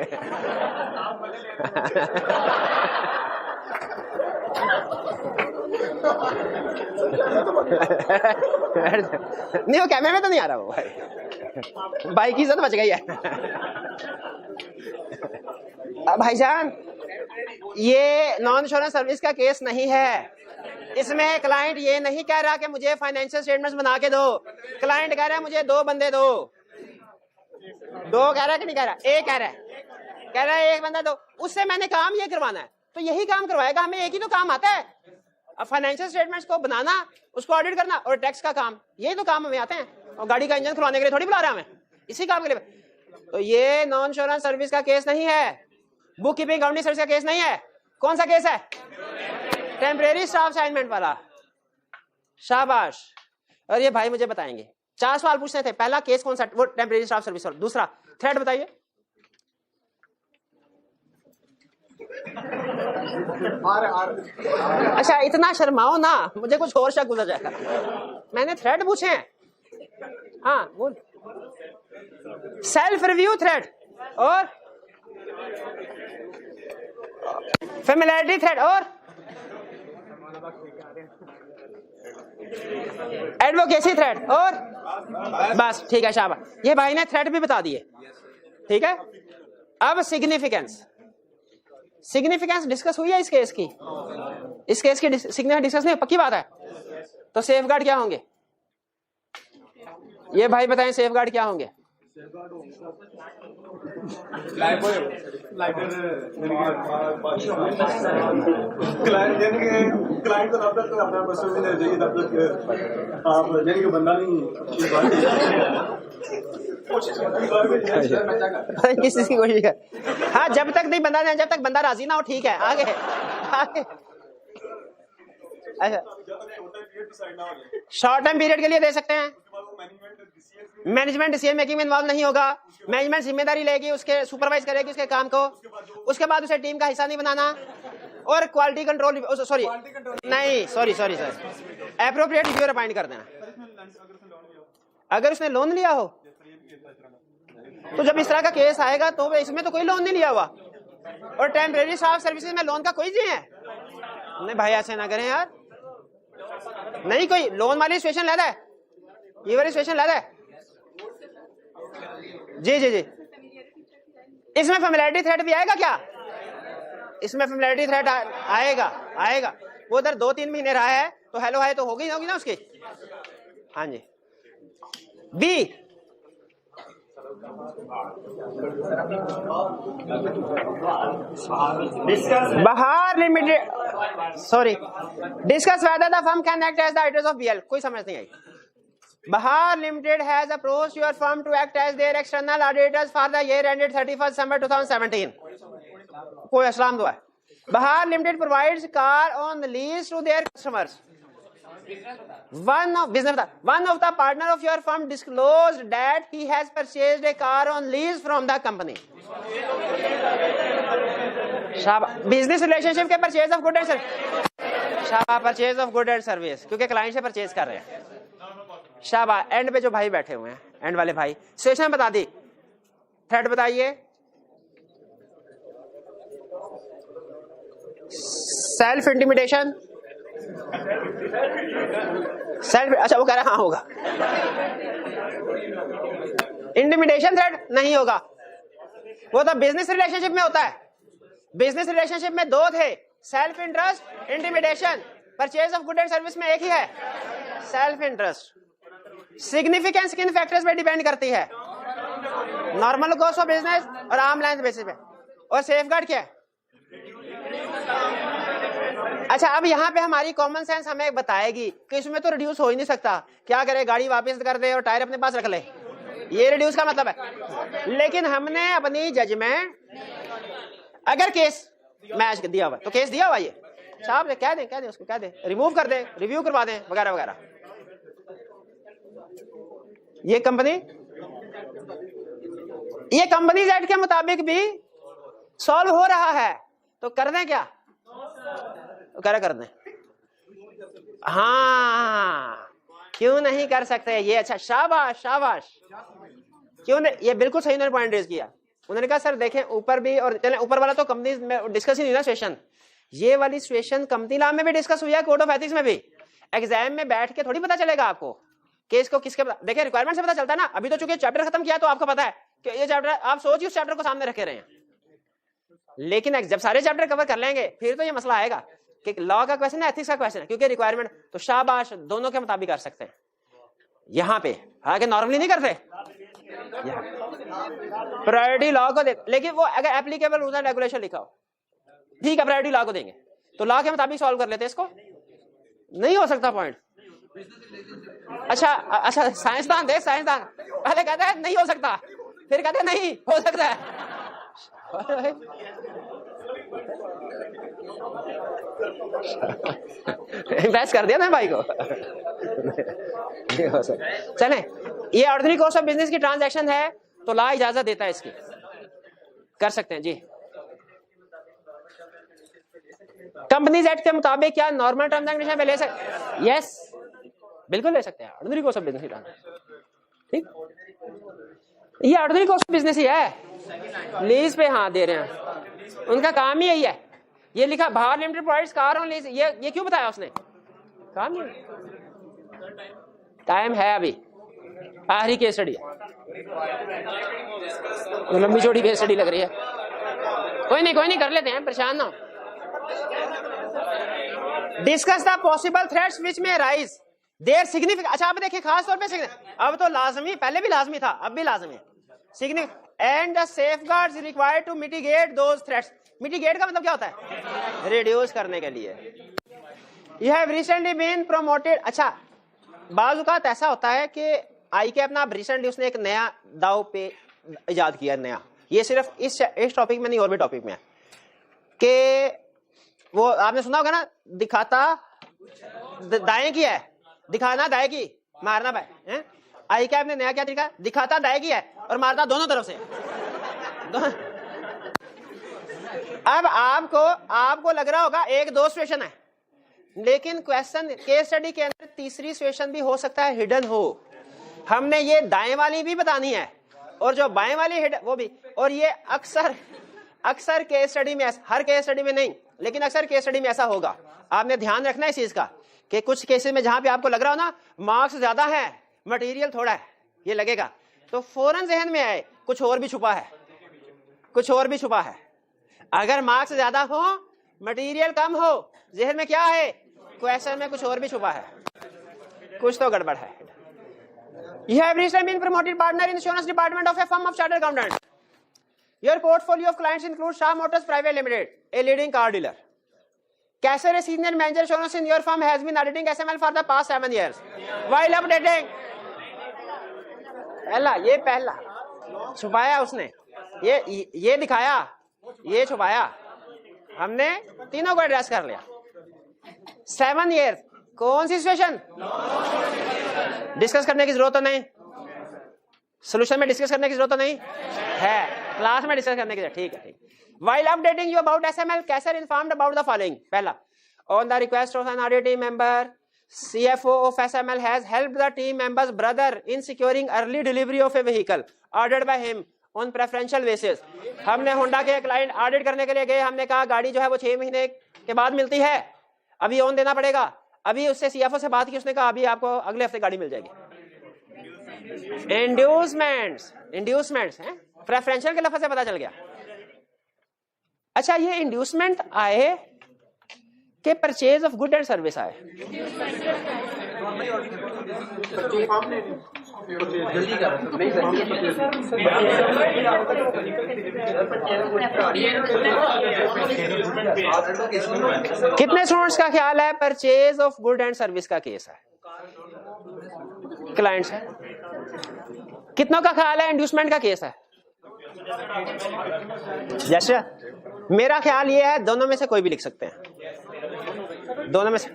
नहीं, वो कैमरे में तो नहीं आ रहा वो भाई की इज्जत बच गई है। भाईजान ये नॉन इंश्योरेंस सर्विस का केस नहीं है। इसमें क्लाइंट ये नहीं कह रहा कि मुझे फाइनेंशियल स्टेटमेंट्स बना के दो, क्लाइंट कह रहा है मुझे 2 बंदे दो। 2 कह रहा है कि नहीं कह रहा? एक कह रहा है 1 बंदा दो। उससे मैंने काम ये करवाना है तो यही काम करवाएगा, हमें एक ही तो काम आता है, अब फाइनेंशियल स्टेटमेंट्स को बनाना, उसको ऑडिट करना और टैक्स का काम, यही तो काम हमें आते हैं। और गाड़ी का इंजन खुलवाने के लिए थोड़ी बुला रहा हमें, इसी काम के लिए। तो ये नॉन इंश्योरेंस सर्विस का केस नहीं है, बुक कीपिंग अकाउंटिंग सर्विस का केस नहीं है। कौन सा केस है? टेम्परेरी स्टाफ असाइनमेंट वाला। शाबाश। और ये भाई मुझे बताएंगे, 4 सवाल पूछने थे। पहला केस कौन सा? वो टेम्परेरी स्टाफ सर्विस वाला। दूसरा थ्रेड बताइए। अच्छा इतना शर्माओ ना, मुझे कुछ और शक गुजर जाएगा। मैंने थ्रेड पूछे हैं। हाँ बोल। सेल्फ रिव्यू थ्रेड और फेमिलियरिटी थ्रेड और एडवोकेसी थ्रेड और बस ठीक है। शाबाश, ये भाई ने थ्रेड भी बता दिए। ठीक है, अब सिग्निफिकेंस डिस्कस हुई है इस केस की। इस केस की सिग्निफिकेंस डिस्कस नहीं, पक्की बात है। तो सेफगार्ड क्या होंगे? ये भाई बताएं सेफगार्ड क्या होंगे? क्लाइंट को तब तक अपना पर्सनल नहीं चाहिए, तब तक आप यानी कि बंदा नहीं किसी की कोशिश कर। हाँ जब तक नहीं बंदा, जब तक बंदा राजी ना हो, ठीक है। आगे अच्छा, शॉर्ट टाइम पीरियड के लिए दे सकते हैं। मैनेजमेंट डिसीजन मेकिंग में इन्वॉल्व नहीं होगा। मैनेजमेंट जिम्मेदारी लेगी, उसके सुपरवाइज करेगी उसके काम को। उसके बाद उसे टीम का हिस्सा नहीं बनाना। और quality control, sorry sir, appropriate reviewer appoint कर देना। अगर उसने लोन लिया हो तो जब इस तरह का केस आएगा तो इसमें तो कोई लोन नहीं लिया हुआ। और टेम्परेरी स्टाफ सर्विसेज में लोन का कोई जी है नहीं भाई, ऐसे ना करें यार। नहीं कोई लोन वाली सिचुएशन लेता है, ये वाली सिचुएशन लेता है। जी इसमें फेमिलियरिटी थ्रेड भी आएगा क्या? इसमें फेमिलियरिटी थ्रेड आएगा। वो उधर 2-3 महीने रहा है तो हेलो हाय तो होगी ना उसकी। हाँ जी। B Bahar limited, discuss whether the firm can act as the auditors of BL. कोई समझ नहीं आई। Bahar Limited has approached your firm to act as their external auditors for the year ended 31st December 2017. कोई अस्सलाम दुआ है। Bahar Limited provides car on lease to their customers. One of the partner of your firm disclosed that he has purchased a car on lease from the company. Business relationship के purchase of goods and service। purchase of goods and service, क्योंकि client से purchase कर रहे हैं। शाबाश। And पे जो भाई बैठे हुए हैं, एंड वाले भाई, सिचुएशन बता दी। थ्रेड बताइए। सेल्फ इंटिमिडेशन, सेल्फ, अच्छा वो कह रहा है हाँ होगा। इंटिमिडेशन थ्रेट नहीं होगा, वो तो बिजनेस रिलेशनशिप में होता है। बिजनेस रिलेशनशिप में दो थे, self interest, intimidation. Purchase of good and service में एक ही है, सेल्फ इंटरेस्ट। सिग्निफिकेंस किन फैक्टर्स पे डिपेंड करती है? नॉर्मल कोर्स ऑफ बिजनेस और आर्म लेंथ बेसिस पे। और सेफगार्ड क्या है? अच्छा, अब यहाँ पे हमारी कॉमन सेंस हमें बताएगी कि इसमें तो रिड्यूस हो ही नहीं सकता, क्या करे, गाड़ी वापस कर दे और टायर अपने पास रख ले, ये रिड्यूस का मतलब है। लेकिन हमने अपनी जजमेंट, अगर केस मैच दिया हुआ तो केस दिया हुआ, ये साहब कह दें उसको, कह दें रिमूव कर दे, रिव्यू करवा दें वगैरह वगैरह, ये कंपनीज एक्ट के मुताबिक भी सॉल्व हो रहा है, तो कर दें क्या? कर दें। हाँ, क्यों नहीं कर सकते ये? अच्छा, शाबाश शाबाश, क्यों नहीं? ये बिल्कुल सही उन्होंने पॉइंट रेज किया। उन्होंने कहा सर देखें ऊपर भी, और चलें ऊपर वाला तो कंपनी में डिस्कस ही नहीं ना सिचुएशन, ये वाली सिचुएशन कंपनी लॉ में भी डिस्कस हुई है, कोड ऑफ एथिक्स में भी। एग्जाम में बैठ के थोड़ी पता चलेगा आपको केस को किसके, देखिए रिक्वायरमेंट से पता चलता है ना। अभी तो चूंकि चैप्टर खत्म किया तो आपको पता है कि ये चैप्टर, आप सोचिए उस चैप्टर को सामने रखे रहे हैं, लेकिन जब सारे चैप्टर कवर कर लेंगे फिर तो ये मसला आएगा कि लॉ का क्वेश्चन है, एथिक्स का क्वेश्चन है, क्योंकि रिक्वायरमेंट तो शाबाश दोनों के मुताबिक कर सकते हैं यहाँ पे, हालांकि नॉर्मली नहीं करते प्रायोरिटी लॉ को दे। लेकिन वो अगर एप्लीकेबल रूल्स एंड रेगुलेशन लिखा हो, ठीक है, प्रायोरिटी लॉ को देंगे तो लॉ के मुताबिक सॉल्व कर लेते हैं इसको, नहीं हो सकता पॉइंट। अच्छा, साइंसदान देख, साइंसदान पहले कहते हैं नहीं हो सकता, फिर कहते हैं नहीं हो सकता है। इन्वेस्ट कर दिया ना भाई को। चलें, ये ऑर्डिनरी कोर्स ऑफ बिजनेस की ट्रांजैक्शन है तो लॉ इजाजत देता है इसकी, कर सकते हैं जी। कंपनीज एक्ट के मुताबिक क्या नॉर्मल टर्म्स एंड कंडीशन पे ले सकते? यस, बिल्कुल ले सकते हैं, ऑर्डिनरी कोर्स ऑफ बिजनेस की ट्रांजैक्शन। ठीक, ये ऑर्डिनरी कोर्स ऑफ बिजनेस ही है, लीज पे हाँ दे रहे हैं, उनका काम ही यही है। ये लिखा बाहर limited provides car on lease, ये क्यों बताया उसने? काम ही, टाइम है अभी, आखिरी केस स्टडी, लंबी छोटी केस स्टडी लग रही है, कोई नहीं कर लेते हैं, परेशान ना। डिस्कस द पॉसिबल थ्रेट्स विच में राइज देयर सिग्निफिकेंट। अच्छा, अब देखिए खास तौर पे अब तो लाजमी, पहले भी लाजमी था, अब भी लाजमी है। Significant and the safeguards required to mitigate those threats. Mitigate का मतलब क्या होता है? रिड्यूस करने के लिए। You have recently been promoted. अच्छा, बाज़ औक़ात ऐसा होता है कि आई के अपना रिसेंटली उसने एक नया दाव पे इजाद किया, नया, ये सिर्फ इस टॉपिक में नहीं और भी टॉपिक में है, कि वो आपने सुना होगा ना, दिखाता दाएं की है, दिखाना दाएं की, मारना बाएं। आई कैप ने नया क्या तरीका, दिखाता दाएं की है और मारना दोनों तरफ से। अब आपको लग रहा होगा एक दो सिचुएशन है, लेकिन क्वेश्चन केस स्टडी के अंदर तीसरी सिचुएशन भी हो सकता है हिडन हो। हमने ये दाएं वाली भी बतानी है और जो बाएं वाली हिडन वो भी। और ये अक्सर केस स्टडी में, हर केस स्टडी में नहीं लेकिन अक्सर केस स्टडी में ऐसा होगा। आपने ध्यान रखना है इस चीज का कि कुछ केसेस में जहां पे आपको लग रहा हो ना मार्क्स ज्यादा है, मटेरियल थोड़ा है, ये लगेगा तो फौरन जहन में आए कुछ और भी छुपा है, कुछ और भी छुपा है। अगर मार्क्स ज्यादा हो, मटेरियल कम हो, जहन में क्या है, क्वेश्चन में कुछ और भी छुपा है, कुछ तो गड़बड़ है। You have recently been promoted partner in insurance department of a firm of chartered accountants. Your portfolio of clients includes Shah Motors Private Limited, a leading car dealer. Kaiser, a senior manager insurance in your firm, has been auditing SML for the past 7 years. While updating, पहला छुपाया उसने, ये दिखाया, ये छुपाया, हमने तीनों को एड्रेस कर लिया। 7 ईयर, कौन सी सिचुएशन? डिस्कस करने की जरूरत तो नहीं, सोल्यूशन में डिस्कस करने की जरूरत तो नहीं है, क्लास में डिस्कस करने की जरूरत, ठीक है, ठीक। While updating you about SML, Kaisar informed about the following. पहला, on the request of an audit team member, CFO of SML has helped the team member's brother in securing early delivery of a vehicle ordered by him on preferential basis. हमने Honda के client audit करने के लिए गए, हमने कहा गाड़ी जो है वो 6 महीने के बाद मिलती है, अभी ऑन देना पड़ेगा। अभी उससे सीएफओ से बात की, उसने कहा अभी आपको अगले हफ्ते गाड़ी मिल जाएगी। इंड्यूसमेंट्स हैं, प्रेफरेंशियल के लफ्ज से पता चल गया। अच्छा, ये इंड्यूसमेंट आए कि purchase of good and service आए? कितने स्टूडेंट्स का ख्याल है purchase of good and service का केस है? क्लाइंट्स है। कितनों का ख्याल है इंड्यूसमेंट का केस है? जैसे मेरा ख्याल ये है दोनों में से कोई भी लिख सकते हैं, दोनों में से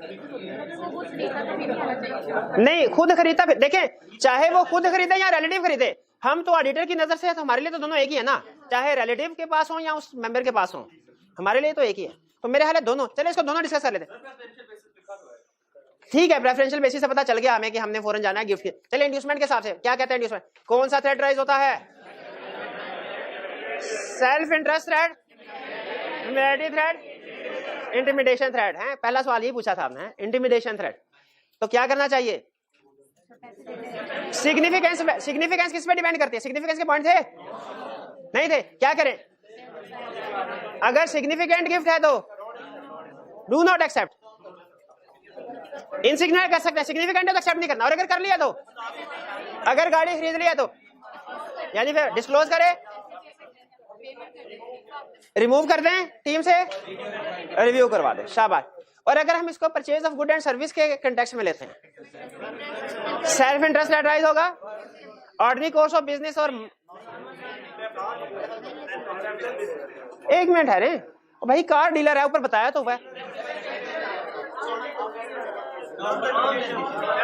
नहीं। खुद खरीदता, फिर देखें चाहे वो खुद खरीदे या रिलेटिव खरीदे, हम तो ऑडिटर की नजर से तो हमारे लिए तो दोनों एक ही है ना, चाहे रिलेटिव के पास हो या उस मेंबर के पास हो, हमारे लिए तो एक ही है। तो मेरे ख्याल है दोनों, चले इसको दोनों डिस्कस कर लेते हैं। ठीक है, प्रेफरेंशियल बेसिस से पता चल गया हमें कि हमने फॉरेन जाना है गिफ्ट के। चलिए इंड्यूसमेंट के हिसाब से क्या कहते हैं इंड्यूसमेंट? कौन सा थ्रेट राइज होता है? Self interest threat, familiarity threat, intimidation threat है। पहला सवाल ये पूछा था आपने, इंटिमिडेशन थ्रेट। तो क्या करना चाहिए? सिग्निफिकेंस किस पे डिपेंड करती है? सिग्निफिकेंस के पॉइंट थे नहीं थे? क्या करें? अगर सिग्निफिकेंट गिफ्ट है तो डू नॉट एक्सेप्ट। इनसिग्निफिकेंट कर सकते हैं, सिग्निफिकेंट है तो एक्सेप्ट नहीं करना। और अगर कर लिया तो, अगर गाड़ी खरीद लिया तो यानी फिर डिस्क्लोज करें, रिमूव कर दें टीम से, रिव्यू करवा दें, शाबाश। और अगर हम इसको purchase of good and service के कंटेक्स्ट में लेते हैं, सेल्फ इंटरेस्ट राइज होगा, ऑर्डिनरी कोर्स ऑफ बिजनेस। और एक मिनट है रे भाई, कार डीलर है ऊपर बताया तो हुआ।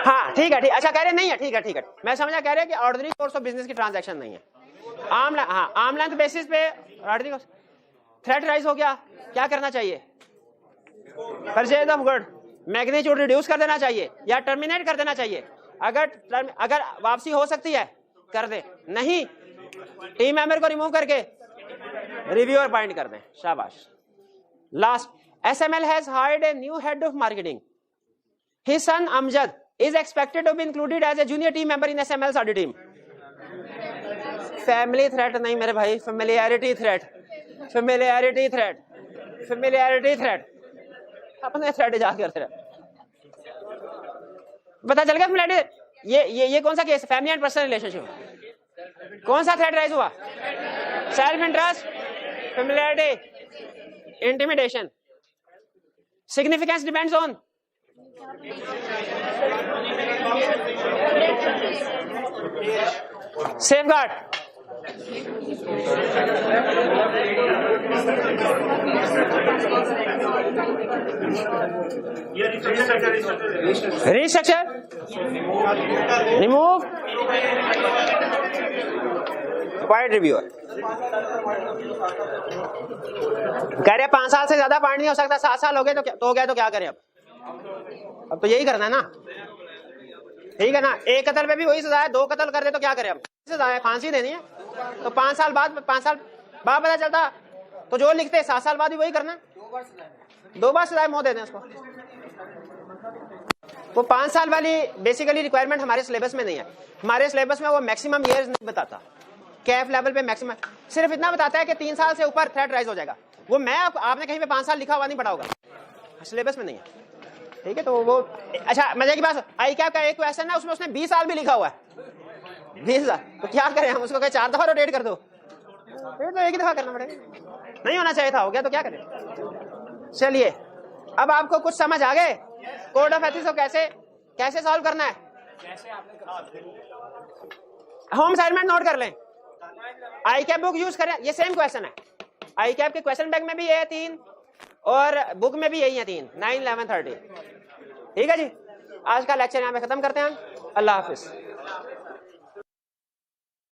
हाँ ठीक है, ठीक। अच्छा कह रहे नहीं है, ठीक है ठीक है, मैं समझा कह रहे हैं कि ऑर्डिनरी कोर्स ऑफ बिजनेस की ट्रांजैक्शन नहीं है, आर्म लेंथ बेसिस पे ऑर्डिनरी कोर्स। थ्रेट राइज हो गया, क्या करना चाहिए? Purchase of good magnitude reduce कर देना चाहिए या टर्मिनेट कर देना चाहिए। अगर वापसी हो सकती है कर दे, नहीं टीम मेंबर को रिमूव करके रिव्यू अपॉइंट कर दें, शाबाश। Last, SML has hired a new head of marketing. His son Amjad is expected to be included as a junior team member in SML's audit team. Family threat नहीं मेरे भाई, familiarity threat, familiarity threat, familiarity threat। अपने threat याद करते रहे। पता चल गया familiarity? ये कौन सा case? Family and personal relationship. कौन सा थ्रेट राइज हुआ? Self interest, familiarity, intimidation. Significance depends on safeguard. Restructure, remove, appoint reviewer। कह रहे 5 साल से ज्यादा पॉइंट नहीं हो सकता, 7 साल हो गए तो क्या करें? अब तो यही करना है ना, ठीक है ना। एक कत्ल पे भी वही सजा है, 2 कत्ल कर दे तो क्या करें? अब सजा है, फांसी देनी है। तो 5 साल बाद पता चलता तो जो लिखते 7 साल बाद भी वही करना, 2 बार सजाए मौत दे दें उसको। वो 5 साल वाली बेसिकली रिक्वायरमेंट हमारे सिलेबस में नहीं है। हमारे सिलेबस में वो मैक्सिमम ईयर्स नहीं बताता, कैफ लेवल पे मैक्सिमम सिर्फ इतना बताता है कि 3 साल से ऊपर थ्रेट राइज हो जाएगा। वो मैं आपने कहीं पे 5 साल लिखा हुआ नहीं पढ़ा होगा, सिलेबस में नहीं है, ठीक है। तो वो अच्छा मजे की बात, आई कैप का एक क्वेश्चन है उसमें उसने 20 साल भी लिखा हुआ है, 20 साल। तो क्या करें हम उसको? 4 दफा रोटेट कर दो, तो एक ही दफा करना पड़ेगा, नहीं होना चाहिए था, हो गया तो क्या करें। चलिए अब आपको कुछ समझ आ गए कोड ऑफ एथिक्स को कैसे सॉल्व करना है। होम असाइनमेंट नोट कर लें, आई कैप बुक यूज करें, ये सेम क्वेश्चन है। आई कैप के क्वेश्चन बैंक में भी ये है 3 और बुक में भी यही है 3, 9, 11, 13। ठीक है जी, आज का लेक्चर यहाँ पे खत्म करते हैं हम। अल्लाह हाफिज।